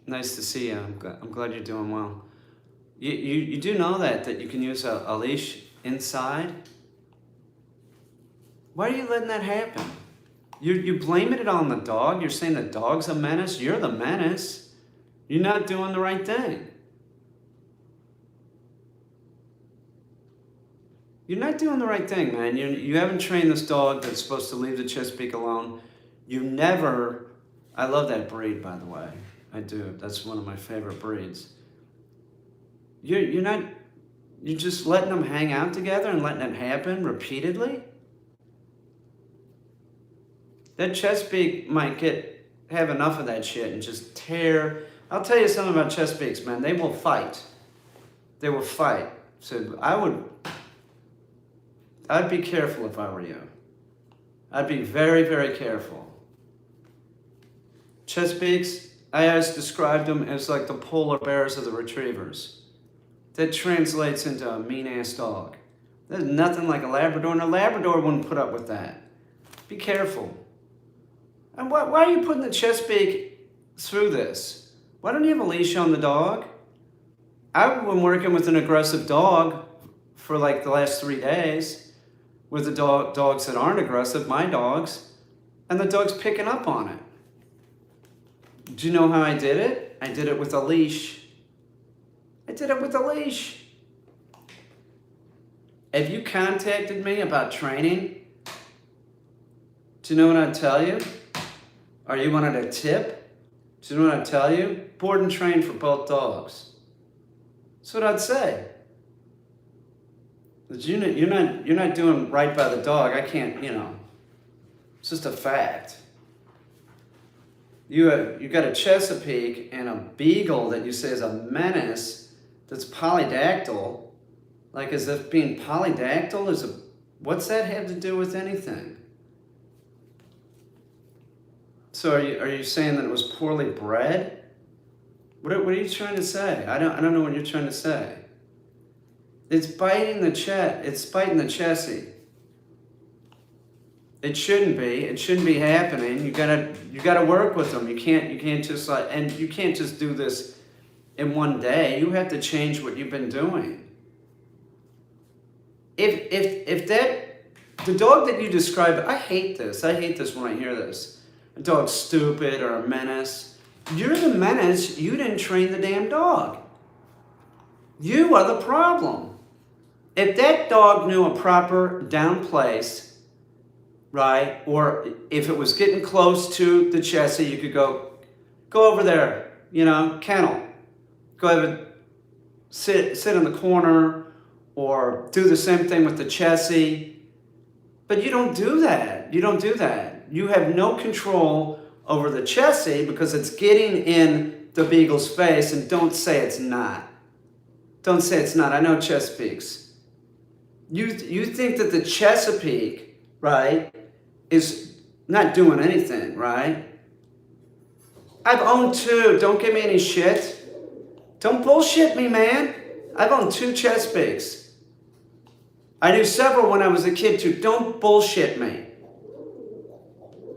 Nice to see you. I'm glad you're doing well. You do know that you can use a leash inside? Why are you letting that happen? You're blaming it on the dog. You're saying the dog's a menace. You're the menace. You're not doing the right thing. You're not doing the right thing, man. You haven't trained this dog that's supposed to leave the Chesapeake alone. I love that breed, by the way. I do. That's one of my favorite breeds. You're just letting them hang out together and letting it happen repeatedly? That Chesapeake might have enough of that shit and just tear. I'll tell you something about Chesapeakes, man. They will fight. They will fight. So I'd be careful if I were you. I'd be very, very careful. Chesapeakes, I always described them as like the polar bears of the retrievers. That translates into a mean-ass dog. There's nothing like a Labrador, and a Labrador wouldn't put up with that. Be careful. And why are you putting the Chesapeake through this? Why don't you have a leash on the dog? I've been working with an aggressive dog for like the last 3 days. with the dogs that aren't aggressive, my dogs, and the dog's picking up on it. Do you know how I did it? I did it with a leash. I did it with a leash. If you contacted me about training, do you know what I'd tell you? Or you wanted a tip? Do you know what I'd tell you? Board and train for both dogs. That's what I'd say. You're not doing right by the dog. I can't, it's just a fact. You got a Chesapeake and a Beagle that you say is a menace that's polydactyl. Like as if being polydactyl what's that have to do with anything? So are you saying that it was poorly bred? What are you trying to say? I don't know what you're trying to say. It's biting the chassis. It shouldn't be. It shouldn't be happening. You gotta work with them. You can't just do this in one day. You have to change what you've been doing. If the dog that you describe, I hate this when I hear this. A dog's stupid or a menace. You're the menace. You didn't train the damn dog. You are the problem. If that dog knew a proper down place, right, or if it was getting close to the chassis, you could go over there, kennel. Go over, sit in the corner, or do the same thing with the chassis. But you don't do that. You have no control over the chassis because it's getting in the Beagle's face, and don't say it's not. Don't say it's not. I know Chesapeakes. You think that the Chesapeake, right, is not doing anything, right? I've owned two. Don't give me any shit. Don't bullshit me, man. I've owned two Chesapeakes. I knew several when I was a kid, too. Don't bullshit me.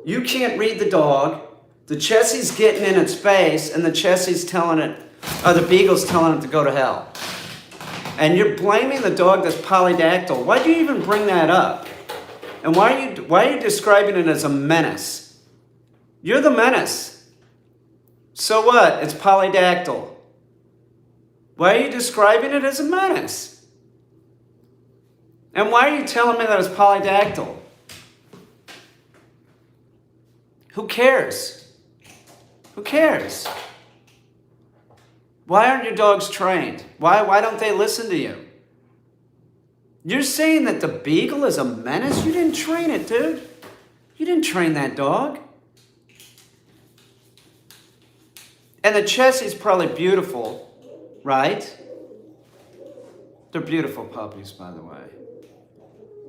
You can't read the dog. The chassis's getting in its face, and the chassis's telling it, or the Beagle's telling it to go to hell. And you're blaming the dog that's polydactyl. Why do you even bring that up? And why are you describing it as a menace? You're the menace. So what? It's polydactyl. Why are you describing it as a menace? And why are you telling me that it's polydactyl? Who cares? Who cares? Why aren't your dogs trained? Why don't they listen to you? You're saying that the Beagle is a menace? You didn't train it, dude. You didn't train that dog. And the chassis's probably beautiful, right? They're beautiful puppies, by the way.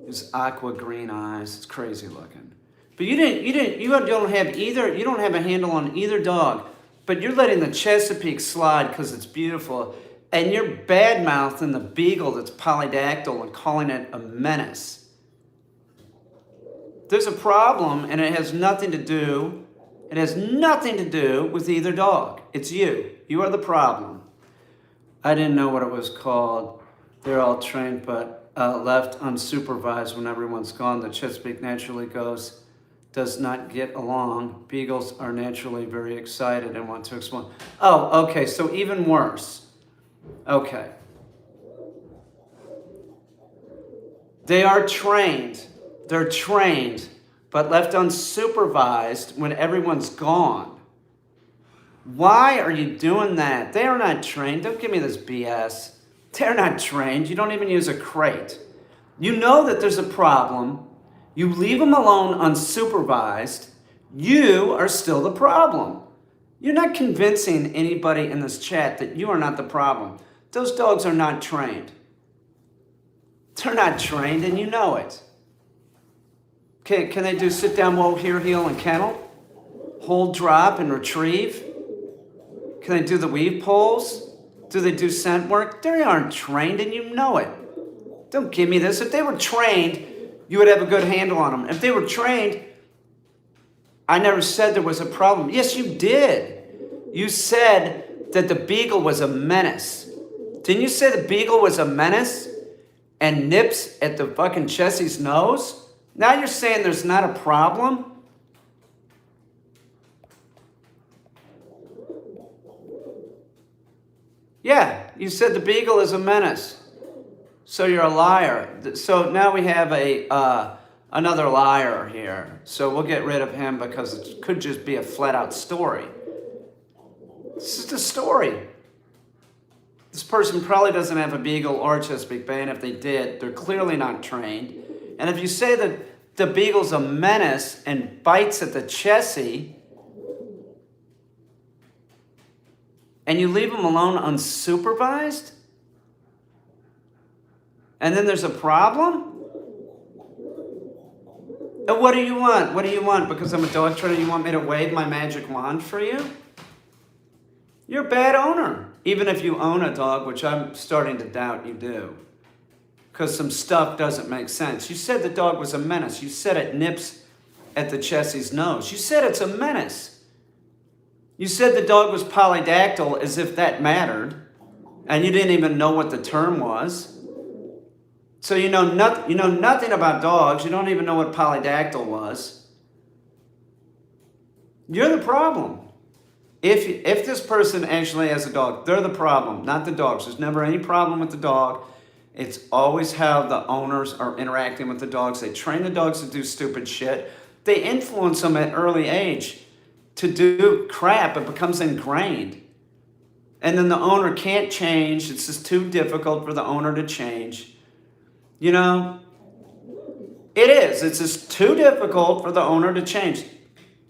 His aqua green eyes. It's crazy looking. But you don't have a handle on either dog. But you're letting the Chesapeake slide because it's beautiful, and you're bad-mouthing the Beagle that's polydactyl and calling it a menace. There's a problem, and it has nothing to do with either dog. It's you. You are the problem. I didn't know what it was called. They're all trained, but left unsupervised when everyone's gone. The Chesapeake naturally does not get along. Beagles are naturally very excited and want to explore. Oh, okay, so even worse. Okay. They are trained. They're trained, but left unsupervised when everyone's gone. Why are you doing that? They are not trained. Don't give me this BS. They're not trained. You don't even use a crate. You know that there's a problem. You leave them alone unsupervised, you are still the problem. You're not convincing anybody in this chat that you are not the problem. Those dogs are not trained. They're not trained, and you know it. Can they do sit down, whoa, here, heel, and kennel? Hold, drop, and retrieve? Can they do the weave pulls? Do they do scent work? They aren't trained, and you know it. Don't give me this. If they were trained, you would have a good handle on them. If they were trained, I never said there was a problem. Yes, you did. You said that the Beagle was a menace. Didn't you say the Beagle was a menace? and nips at the fucking Chessie's nose? Now you're saying there's not a problem? Yeah, you said the beagle is a menace. So you're a liar. So now we have another liar here. So we'll get rid of him because it could just be a flat out story. This is the story. This person probably doesn't have a beagle or a Chesapeake Bay, and if they did, they're clearly not trained. And if you say that the beagle's a menace and bites at the Chessie, and you leave him alone unsupervised, and then there's a problem? And what do you want? What do you want? Because I'm a dog trainer, you want me to wave my magic wand for you? You're a bad owner. Even if you own a dog, which I'm starting to doubt you do. Because some stuff doesn't make sense. You said the dog was a menace. You said it nips at the Chessie's nose. You said it's a menace. You said the dog was polydactyl as if that mattered. And you didn't even know what the term was. So you know nothing about dogs. You don't even know what polydactyl was. You're the problem. If this person actually has a dog, they're the problem, not the dogs. There's never any problem with the dog. It's always how the owners are interacting with the dogs. They train the dogs to do stupid shit. They influence them at early age to do crap. It becomes ingrained. And then the owner can't change. It's just too difficult for the owner to change. You know, it is. It's just too difficult for the owner to change.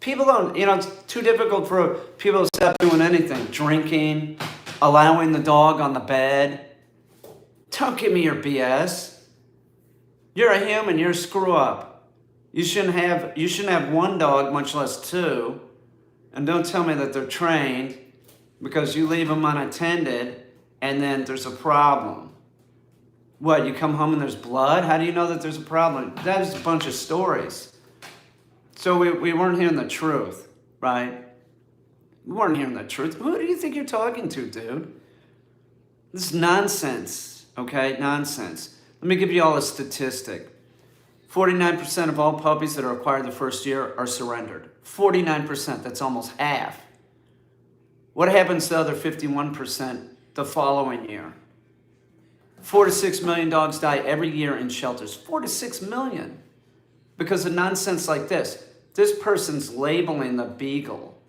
People don't, it's too difficult for people to stop doing anything. Drinking, allowing the dog on the bed. Don't give me your BS. You're a human, you're a screw up. You shouldn't have one dog, much less two. And don't tell me that they're trained because you leave them unattended and then there's a problem. What, you come home and there's blood? How do you know that there's a problem? That is a bunch of stories. So we weren't hearing the truth, right? We weren't hearing the truth. Who do you think you're talking to, dude? This is nonsense, okay? Nonsense. Let me give you all a statistic. 49% of all puppies that are acquired the first year are surrendered. 49%, that's almost half. What happens to the other 51% the following year? 4 to 6 million dogs die every year in shelters. 4 to 6 million. Because of nonsense like this. This person's labeling the beagle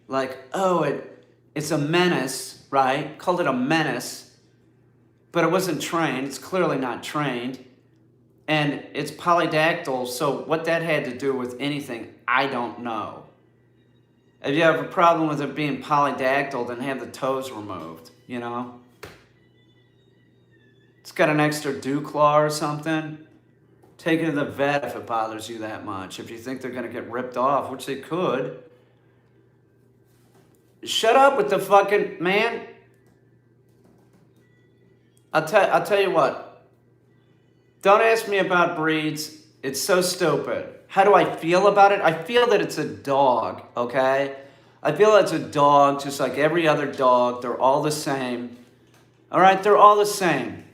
like, oh, it's a menace, right? Called it a menace, but it wasn't trained. It's clearly not trained. And it's polydactyl, so what that had to do with anything, I don't know. If you have a problem with it being polydactyl, then have the toes removed, It's got an extra dew claw or something. Take it to the vet if it bothers you that much. If you think they're going to get ripped off, which they could. Shut up with the fucking, man. I'll tell you what. Don't ask me about breeds. It's so stupid. How do I feel about it? I feel that it's a dog, okay? I feel it's a dog just like every other dog. They're all the same. All right? They're all the same.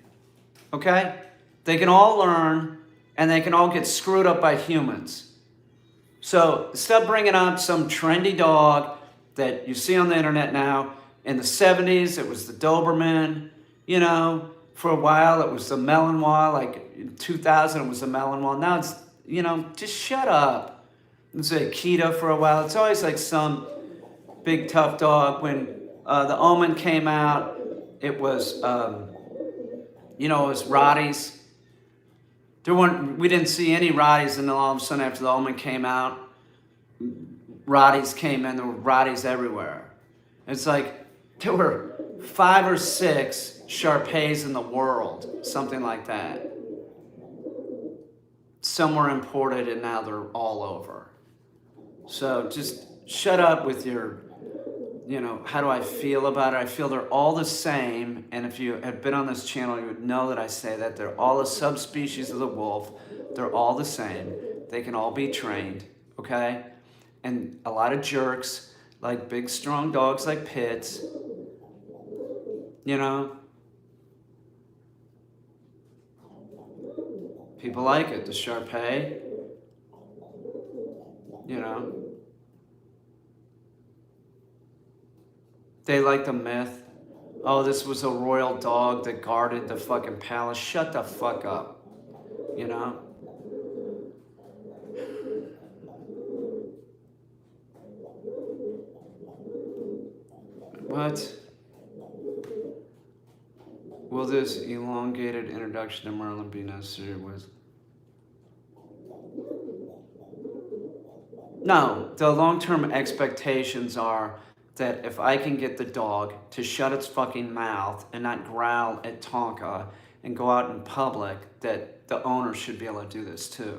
Okay? They can all learn. And they can all get screwed up by humans. So stop bringing up some trendy dog that you see on the internet now. In the 70s, it was the Doberman. For a while, it was the Malinois. Like in 2000, it was the Malinois. Now it's, just shut up. It's a Akita for a while. It's always like some big tough dog. When the Omen came out, it was, it was Rotties. We didn't see any Rotties, and then all of a sudden after the Omen came out, Rotties came in. There were Rotties everywhere. It's like there were 5 or 6 Shar-Peis in the world, something like that. Some were imported, and now they're all over. So just shut up with your, how do I feel about it? I feel they're all the same, and if you have been on this channel, you would know that I say that. They're all a subspecies of the wolf. They're all the same. They can all be trained, okay? And a lot of jerks, like big, strong dogs like Pits, People like it. The Shar-Pei, you know. They like the myth. Oh, this was a royal dog that guarded the fucking palace. Shut the fuck up, you know. What? Will this elongated introduction to Merlin be necessary with? No, the long-term expectations are that if I can get the dog to shut its fucking mouth and not growl at Tonka and go out in public, that the owner should be able to do this too.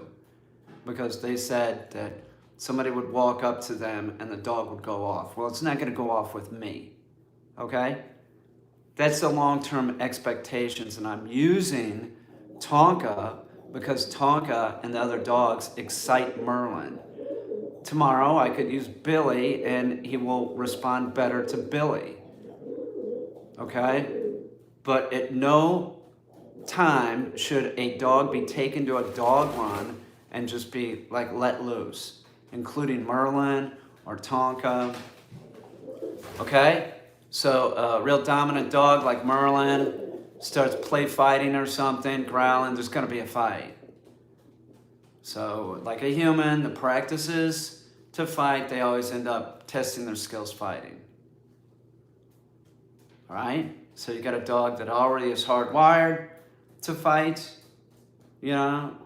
Because they said that somebody would walk up to them and the dog would go off. Well, it's not going to go off with me. Okay? That's the long-term expectations, and I'm using Tonka because Tonka and the other dogs excite Merlin. Tomorrow I could use Billy and he will respond better to Billy. Okay? But at no time should a dog be taken to a dog run and just be like let loose, including Merlin or Tonka. Okay? So a real dominant dog like Merlin starts play fighting or something, growling, there's going to be a fight. So like a human, the practices to fight, they always end up testing their skills fighting. All right? So you got a dog that already is hardwired to fight, you know?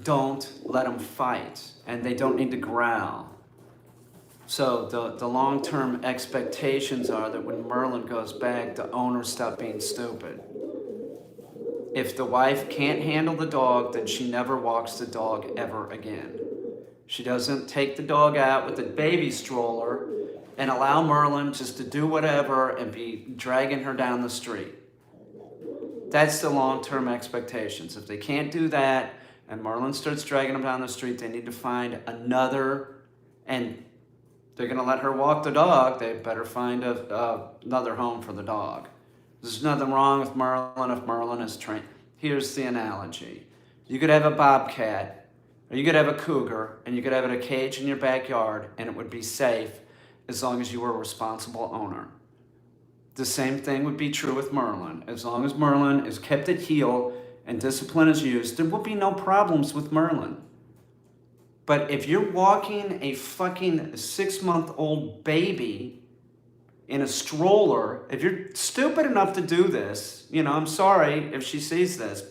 Don't let them fight, and they don't need to growl. So the long-term expectations are that when Merlin goes back, the owner stop being stupid. If the wife can't handle the dog, then she never walks the dog ever again. She doesn't take the dog out with the baby stroller and allow Merlin just to do whatever and be dragging her down the street. That's the long-term expectations. If they can't do that and Merlin starts dragging them down the street, they need to find another, and they're going to let her walk the dog, they better find another home for the dog. There's nothing wrong with Merlin if Merlin is trained. Here's the analogy. You could have a bobcat, or you could have a cougar, and you could have it in a cage in your backyard, and it would be safe as long as you were a responsible owner. The same thing would be true with Merlin. As long as Merlin is kept at heel and discipline is used, there will be no problems with Merlin. But if you're walking a fucking 6-month-old baby in a stroller, if you're stupid enough to do this, you know, I'm sorry if she sees this,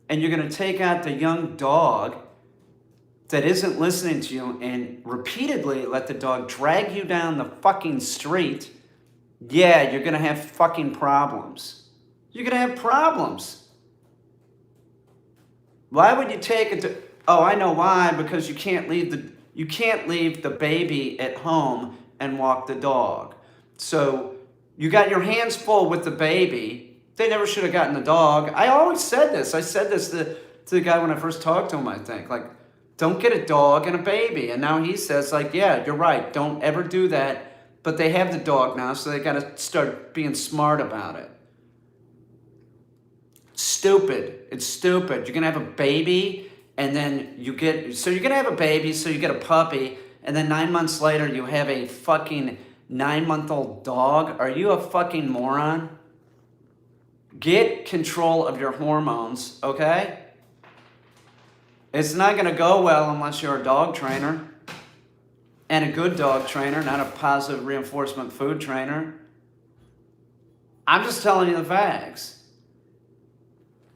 and you're going to take out the young dog that isn't listening to you and repeatedly let the dog drag you down the fucking street, yeah, you're going to have fucking problems. You're going to have problems. Why would you take it to... Oh, I know why, because you can't leave the baby at home and walk the dog. So you got your hands full with the baby. They never should have gotten the dog. I always said this. I said this to the guy when I first talked to him, I think. Like, don't get a dog and a baby. And now he says, like, yeah, you're right. Don't ever do that. But they have the dog now, so they got to start being smart about it. Stupid. It's stupid. You're going to have a baby... And then you're going to have a baby, so you get a puppy, and then 9 months later you have a fucking 9-month-old dog. Are you a fucking moron? Get control of your hormones, okay? It's not going to go well unless you're a dog trainer. And a good dog trainer, not a positive reinforcement food trainer. I'm just telling you the facts.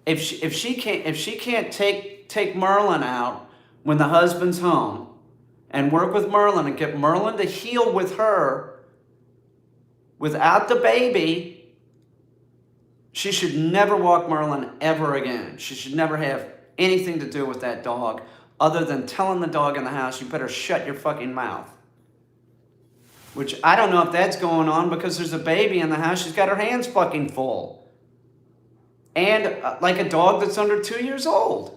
If she can't take Merlin out when the husband's home and work with Merlin and get Merlin to heal with her without the baby, she should never walk Merlin ever again. She should never have anything to do with that dog other than telling the dog in the house, you better shut your fucking mouth. Which I don't know if that's going on because there's a baby in the house. She's got her hands fucking full. And like a dog that's under 2 years old.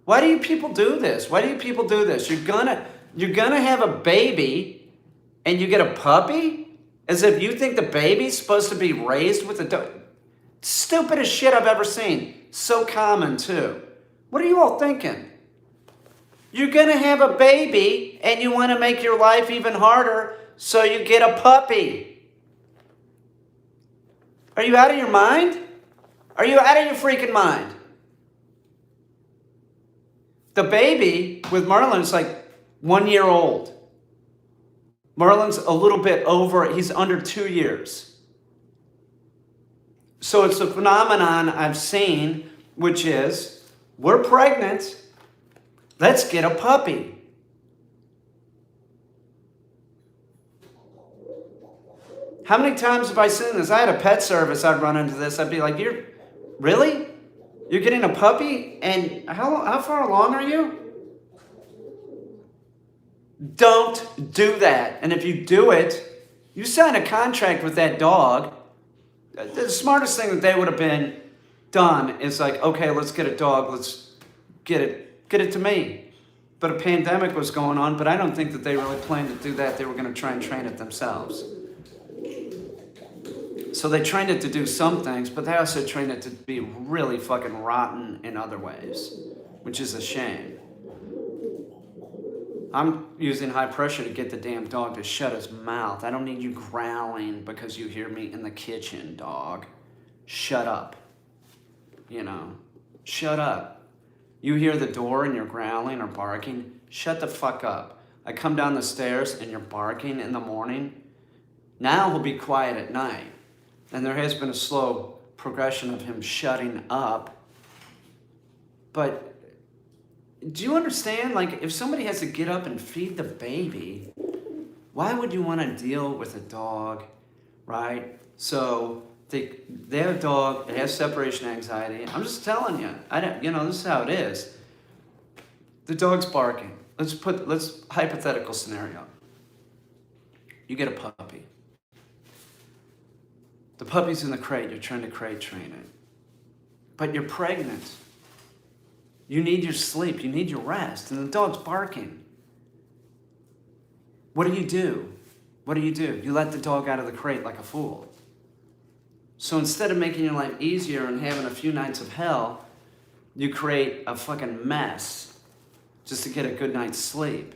Why do you people do this? Why do you people do this? You're gonna have a baby and you get a puppy? As if you think the baby's supposed to be raised with a dog. Stupidest shit I've ever seen. So common, too. What are you all thinking? You're going to have a baby and you want to make your life even harder, so you get a puppy. Are you out of your mind? Are you out of your freaking mind? The baby with Merlin's like 1 year old. Merlin's a little bit over, he's under 2 years. So it's a phenomenon I've seen, which is, we're pregnant, let's get a puppy. How many times have I seen this? I had a pet service, I'd run into this, I'd be like, really? You're getting a puppy? And how far along are you? Don't do that. And if you do it, you sign a contract with that dog. The smartest thing that they would have been done is like, okay, let's get a dog, let's get it to me. But a pandemic was going on, but I don't think that they really planned to do that. They were going to try and train it themselves. So they trained it to do some things, but they also trained it to be really fucking rotten in other ways, which is a shame. I'm using high pressure to get the damn dog to shut his mouth. I don't need you growling because you hear me in the kitchen, dog. Shut up. You know, shut up. You hear the door and you're growling or barking, shut the fuck up. I come down the stairs and you're barking in the morning. Now he'll be quiet at night. And there has been a slow progression of him shutting up. But do you understand? Like, if somebody has to get up and feed the baby, why would you want to deal with a dog, right? So they have a dog, it has separation anxiety. I'm just telling you, this is how it is. The dog's barking. Let's hypothetical scenario. You get a puppy. The puppy's in the crate, you're trying to crate train it. But you're pregnant. You need your sleep, you need your rest, and the dog's barking. What do? You let the dog out of the crate like a fool. So instead of making your life easier and having a few nights of hell, you create a fucking mess just to get a good night's sleep.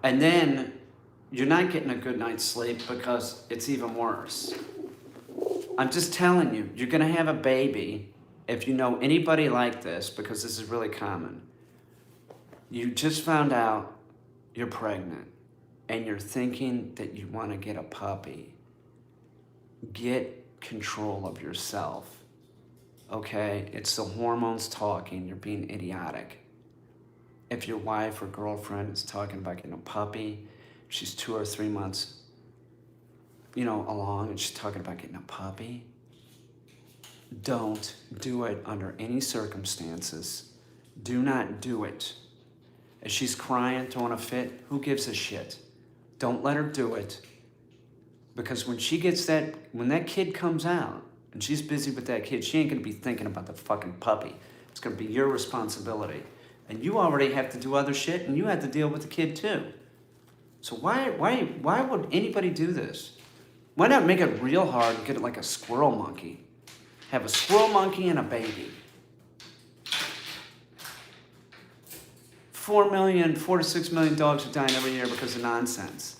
And then you're not getting a good night's sleep because it's even worse. I'm just telling you, you're gonna have a baby. If you know anybody like this, because this is really common, you just found out you're pregnant and you're thinking that you want to get a puppy. Get control of yourself, okay? It's the hormones talking. You're being idiotic. If your wife or girlfriend is talking about getting a puppy, she's 2 or 3 months, along, and she's talking about getting a puppy, don't do it under any circumstances. Do not do it. If she's crying, throwing a fit, who gives a shit? Don't let her do it. Because when that kid comes out, and she's busy with that kid, she ain't gonna be thinking about the fucking puppy. It's gonna be your responsibility. And you already have to do other shit, and you have to deal with the kid too. So why would anybody do this? Why not make it real hard and get it like a squirrel monkey? Have a squirrel monkey and a baby. 4 to 6 million dogs are dying every year because of nonsense.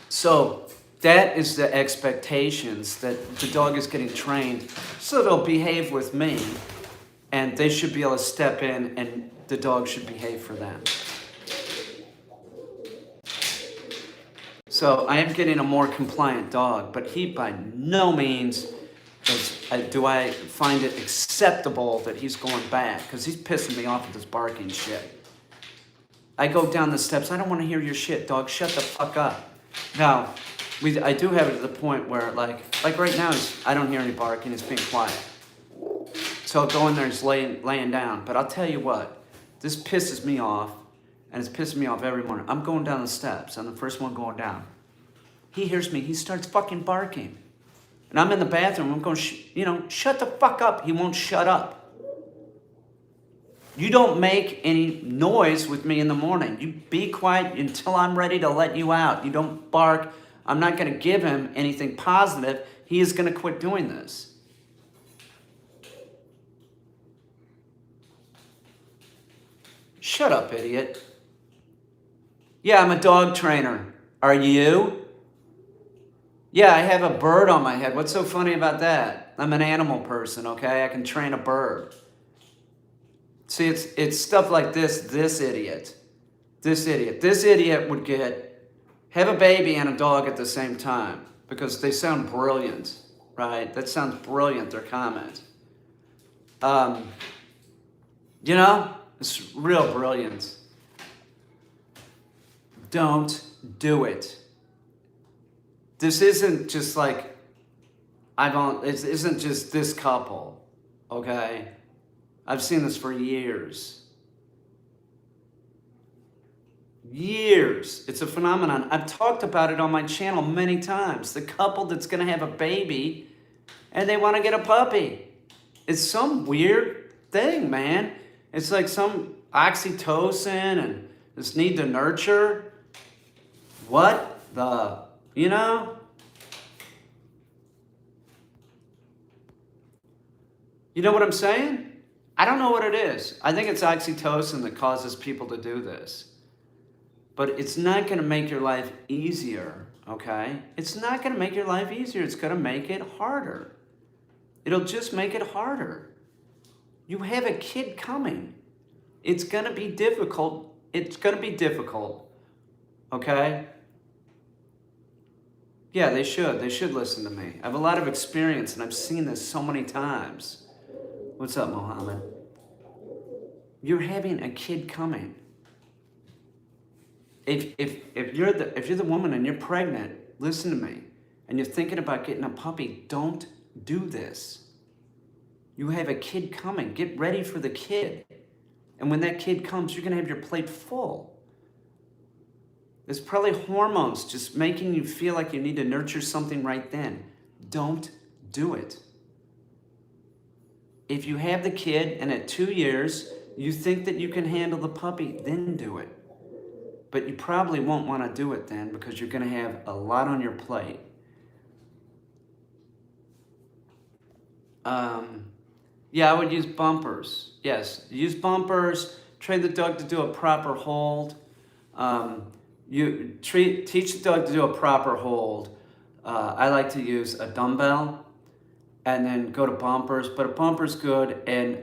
So that is the expectations, that the dog is getting trained so they'll behave with me, and they should be able to step in and the dog should behave for them. So I am getting a more compliant dog, but he by no means do I find it acceptable that he's going back, because he's pissing me off with this barking shit. I go down the steps, I don't want to hear your shit, dog, shut the fuck up. Now, I do have it to the point where, like right now, I don't hear any barking, it's being quiet. So I'll go in there and he's laying down. But I'll tell you what, this pisses me off, and it's pissing me off every morning. I'm going down the steps, I'm the first one going down. He hears me, he starts fucking barking. And I'm in the bathroom, I'm going, shut the fuck up. He won't shut up. You don't make any noise with me in the morning. You be quiet until I'm ready to let you out. You don't bark I'm not going to give him anything positive. He is going to quit doing this. Shut up, idiot. Yeah, I'm a dog trainer. Are you? Yeah, I have a bird on my head. What's so funny about that? I'm an animal person, okay? I can train a bird. See, it's stuff like this idiot would have a baby and a dog at the same time because they sound brilliant, right? That sounds brilliant, their comment. It's real brilliant. Don't do it. This isn't just like, it isn't just this couple, okay? I've seen this for years. Years. It's a phenomenon. I've talked about it on my channel many times. The couple that's going to have a baby and they want to get a puppy. It's some weird thing, man. It's like some oxytocin and this need to nurture. What the, You know what I'm saying? I don't know what it is. I think it's oxytocin that causes people to do this. But it's not going to make your life easier, okay? It's not going to make your life easier. It's going to make it harder. It'll just make it harder. You have a kid coming. It's going to be difficult. It's going to be difficult, okay? Yeah, they should. They should listen to me. I have a lot of experience, and I've seen this so many times. What's up, Mohammed? You're having a kid coming. If you're the woman and you're pregnant, listen to me, and you're thinking about getting a puppy, don't do this. You have a kid coming. Get ready for the kid. And when that kid comes, you're going to have your plate full. There's probably hormones just making you feel like you need to nurture something right then. Don't do it. If you have the kid and at 2 years, you think that you can handle the puppy, then do it. But you probably won't want to do it then because you're going to have a lot on your plate. Yeah, I would use bumpers. Yes, use bumpers. Train the dog to do a proper hold. Teach the dog to do a proper hold. I like to use a dumbbell and then go to bumpers. But a bumper's good, and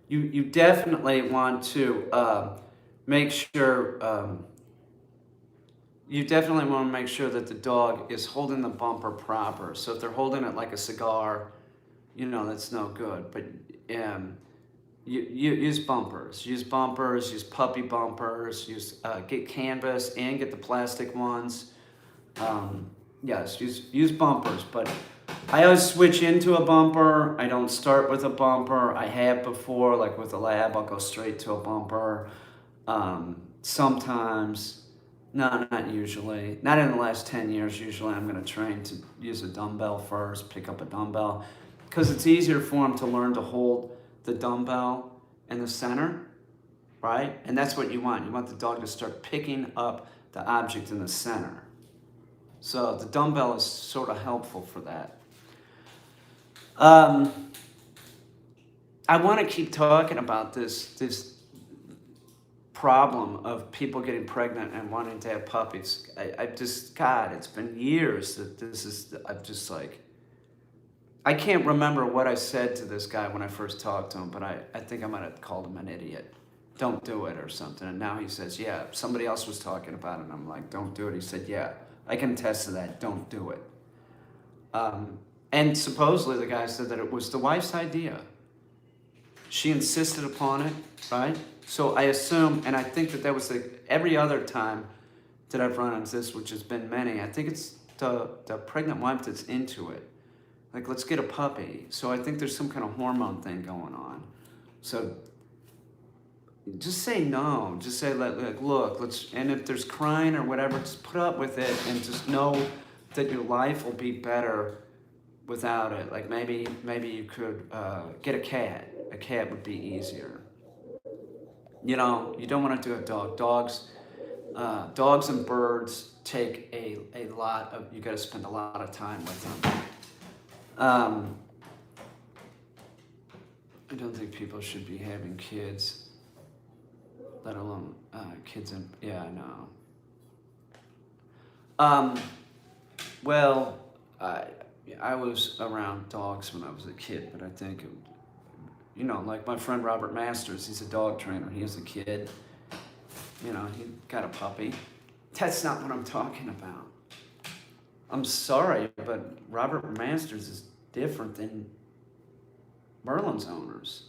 you definitely want to make sure. You definitely want to make sure that the dog is holding the bumper proper. So if they're holding it like a cigar, that's no good. But you use bumpers. Use bumpers. Use puppy bumpers. Get canvas and get the plastic ones. Yes, use bumpers. But I always switch into a bumper. I don't start with a bumper. I have before, like with a lab, I'll go straight to a bumper. Sometimes. No, not usually. Not in the last 10 years. Usually I'm going to train to use a dumbbell first, pick up a dumbbell, because it's easier for them to learn to hold the dumbbell in the center, right? And that's what you want. You want the dog to start picking up the object in the center. So the dumbbell is sort of helpful for that. I want to keep talking about this problem of people getting pregnant and wanting to have puppies. God, it's been years that I can't remember what I said to this guy when I first talked to him, but I think I might have called him an idiot. Don't do it or something. And now he says, yeah, somebody else was talking about it. And I'm like, don't do it. He said, yeah, I can attest to that. Don't do it. And supposedly the guy said that it was the wife's idea. She insisted upon it, right? So I assume, and I think that was every other time that I've run into this, which has been many, I think it's the pregnant wife that's into it. Like, let's get a puppy. So I think there's some kind of hormone thing going on. So just say no. Just say, look, and if there's crying or whatever, just put up with it and just know that your life will be better without it. Like maybe you could get a cat. A cat would be easier. You don't want to do a dog. Dogs, Dogs and birds take a lot of, you got to spend a lot of time with them. I don't think people should be having kids, let alone kids and, yeah, I know. Well, I was around dogs when I was a kid, but I think, you know, like my friend Robert Masters, he's a dog trainer. He has a kid, you know, he got a puppy. That's not what I'm talking about. I'm sorry, but Robert Masters is different than Merlin's owners.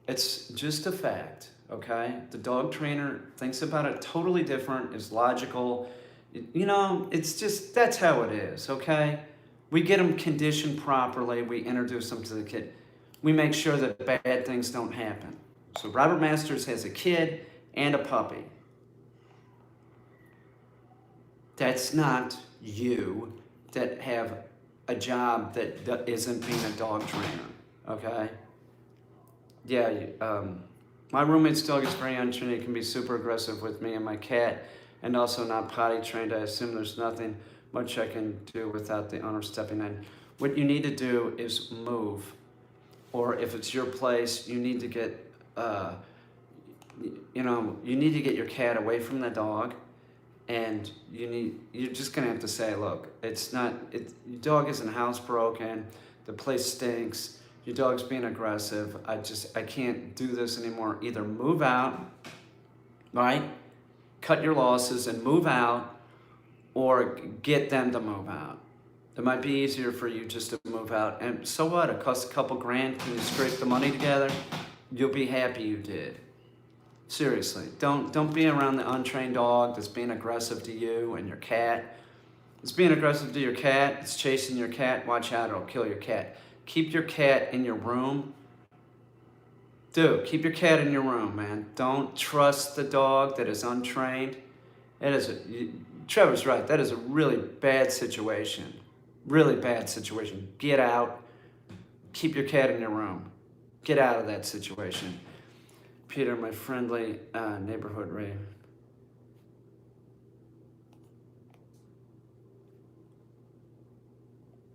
It's just a fact, okay? The dog trainer thinks about it totally different, is logical. You know, it's just, that's how it is, okay? We get them conditioned properly. We introduce them to the kid. We make sure that bad things don't happen. So Robert Masters has a kid and a puppy. That's not you that have a job that isn't being a dog trainer, okay? Yeah, my roommate's dog is very untrained. It can be super aggressive with me and my cat, and also not potty trained. I assume there's nothing much I can do without the owner stepping in. What you need to do is move, or if it's your place, you need to get, you know, you need to get your cat away from the dog, and you're just gonna have to say, look, your dog isn't housebroken, the place stinks, your dog's being aggressive, I can't do this anymore. Either move out, right? Cut your losses and move out, or get them to move out. It might be easier for you just to move out. And so what? It costs a couple grand. Can you scrape the money together? You'll be happy you did. Seriously, don't be around the untrained dog that's being aggressive to you and your cat. It's being aggressive to your cat. It's chasing your cat. Watch out, it'll kill your cat. Keep your cat in your room. Dude, keep your cat in your room, man. Don't trust the dog that is untrained. Trevor's right. That is a really bad situation. Really bad situation. Get out. Keep your cat in your room. Get out of that situation. Peter, my friendly neighborhood rave.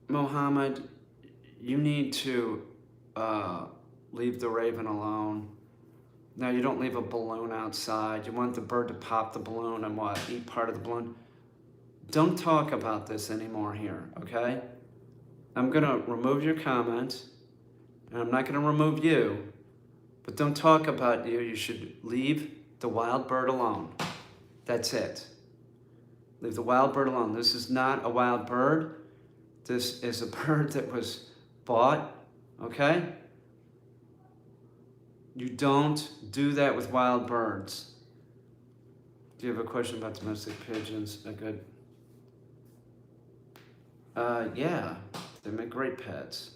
Mohammed, you need to leave the raven alone. No, you don't leave a balloon outside. You want the bird to pop the balloon and what? Eat part of the balloon. Don't talk about this anymore here, okay? I'm gonna remove your comment, and I'm not gonna remove you, but don't talk about you. You should leave the wild bird alone. That's it. Leave the wild bird alone. This is not a wild bird. This is a bird that was bought, okay? You don't do that with wild birds. Do you have a question about domestic pigeons? Good. Yeah, they make great pets.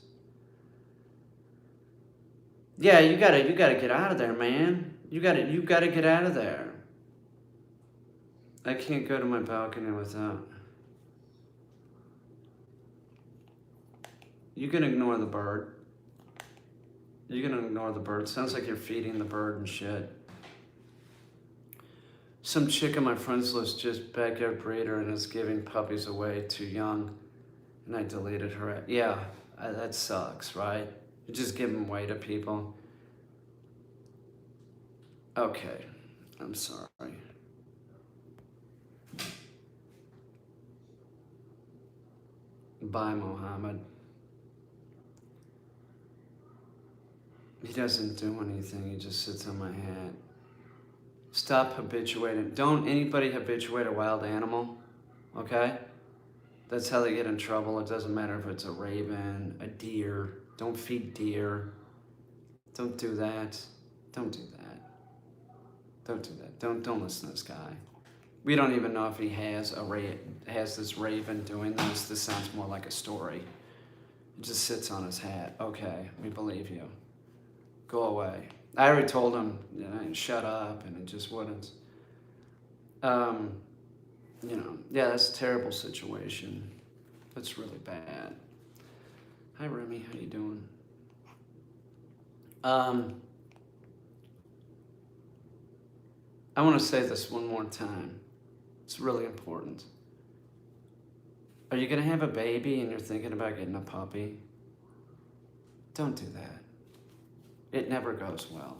Yeah, you gotta get out of there, man. You gotta get out of there. I can't go to my balcony without. You can ignore the bird. You can ignore the bird. Sounds like you're feeding the bird and shit. Some chick on my friends list just backyard breeder and is giving puppies away too young. And I deleted her. Yeah, that sucks, right? You just give them away to people. Okay, I'm sorry. Bye, Mohammed. He doesn't do anything, he just sits on my hat. Stop habituating. Don't anybody habituate a wild animal, okay? That's how they get in trouble. It doesn't matter if it's a raven, a deer. Don't feed deer. Don't do that. Don't do that. Don't do that. Don't listen to this guy. We don't even know if he has this raven doing this. This sounds more like a story. He just sits on his hat. Okay, we believe you. Go away. I already told him, you know, shut up, and it just wouldn't. You know, yeah, that's a terrible situation. That's really bad. Hi, Remy, how you doing? I want to say this one more time. It's really important. Are you going to have a baby and you're thinking about getting a puppy? Don't do that. It never goes well.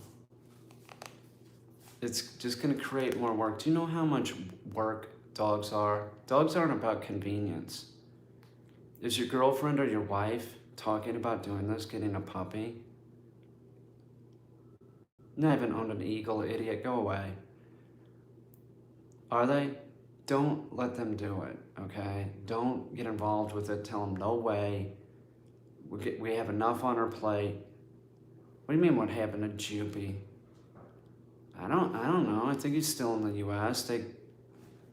It's just going to create more work. Do you know how much work dogs are? Dogs aren't about convenience. Is your girlfriend or your wife talking about doing this, getting a puppy? No, I haven't owned an eagle, idiot. Go away. Are they? Don't let them do it, okay? Don't get involved with it. Tell them, no way. We have enough on our plate. What do you mean what happened to Jupy? I don't know. I think he's still in the U.S. They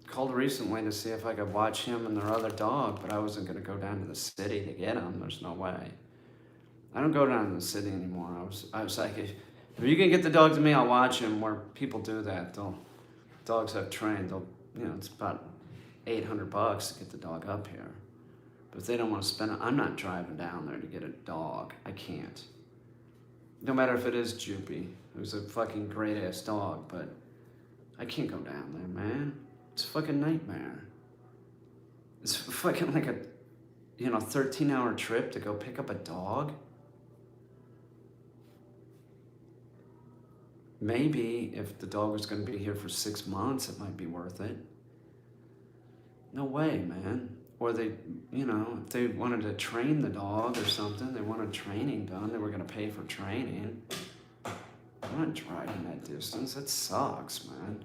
called recently to see if I could watch him and their other dog, but I wasn't going to go down to the city to get him. There's no way. I don't go down to the city anymore. I was like, if you can get the dog to me, I'll watch him. Where people do that, dogs I've trained, it's about $800 to get the dog up here. But if they don't want to spend it, I'm not driving down there to get a dog. I can't. No matter if it is Jupy, who's a fucking great-ass dog, but I can't go down there, man. It's a fucking nightmare. It's fucking like a, 13-hour trip to go pick up a dog. Maybe if the dog was going to be here for 6 months, it might be worth it. No way, man. Or they, if they wanted to train the dog or something, they wanted training done, they were going to pay for training. I'm not driving that distance. That sucks, man.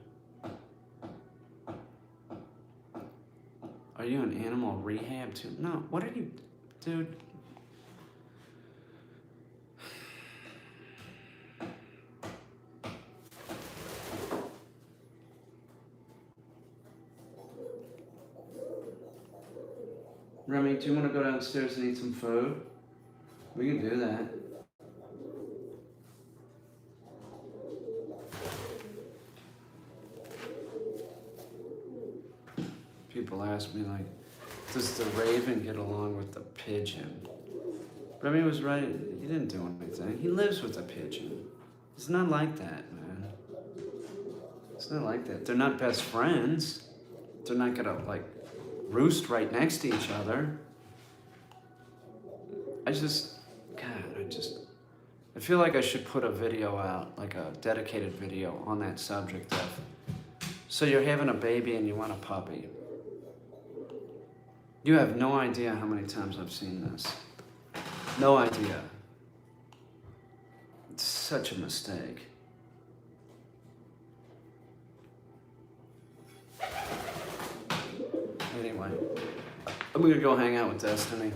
Are you in animal rehab too? No, what are you, dude? Remy, do you want to go downstairs and eat some food? We can do that. People ask me, like, does the raven get along with the pigeon? Remy was right. He didn't do anything. He lives with a pigeon. It's not like that, man. It's not like that. They're not best friends. They're not gonna, roost right next to each other. I feel like I should put a video out, like a dedicated video on that subject of, so you're having a baby and you want a puppy. You have no idea how many times I've seen this. No idea. It's such a mistake. Anyway, I'm gonna go hang out with Destiny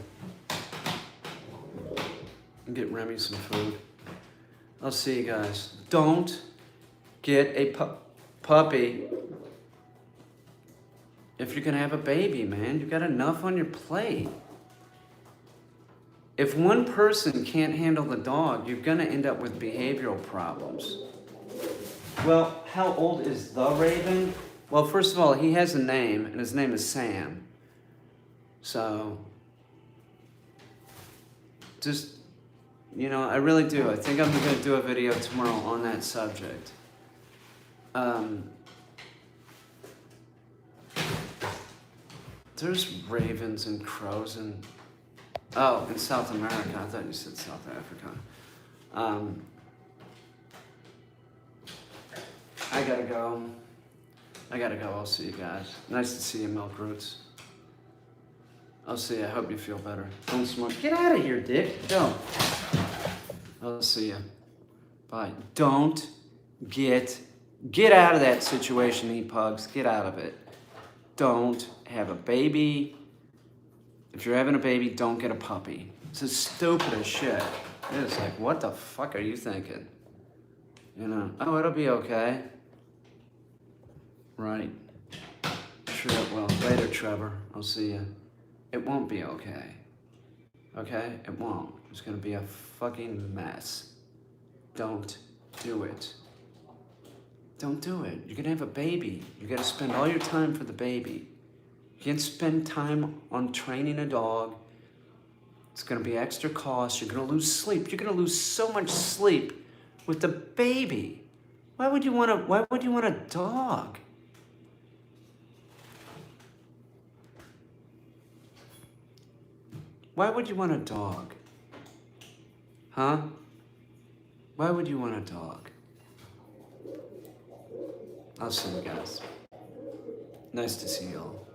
and get Remy some food. I'll see you guys. Don't get a puppy if you're gonna have a baby, man. You've got enough on your plate. If one person can't handle the dog, you're gonna end up with behavioral problems. Well, how old is the raven? Well, first of all, he has a name, and his name is Sam. So, just, I really do. I think I'm going to do a video tomorrow on that subject. There's ravens and crows in South America. I thought you said South Africa. I gotta go. I'll see you guys. Nice to see you, Milk Roots. I'll see you. I hope you feel better. Don't smoke. Get out of here, dick. Don't. I'll see you. Bye. Don't get out of that situation, E-Pugs. Get out of it. Don't have a baby. If you're having a baby, don't get a puppy. It's as stupid as shit. It's like, what the fuck are you thinking? Oh, it'll be okay. Right. Sure it will. Later, Trevor. I'll see you. It won't be okay. Okay? It won't. It's gonna be a fucking mess. Don't do it. Don't do it. You're gonna have a baby. You gotta spend all your time for the baby. You can't spend time on training a dog. It's gonna be extra cost. You're gonna lose sleep. You're gonna lose so much sleep with the baby. Why would you want a dog? Why would you want a dog? Huh? Why would you want a dog? I'll see you guys. Nice to see you all.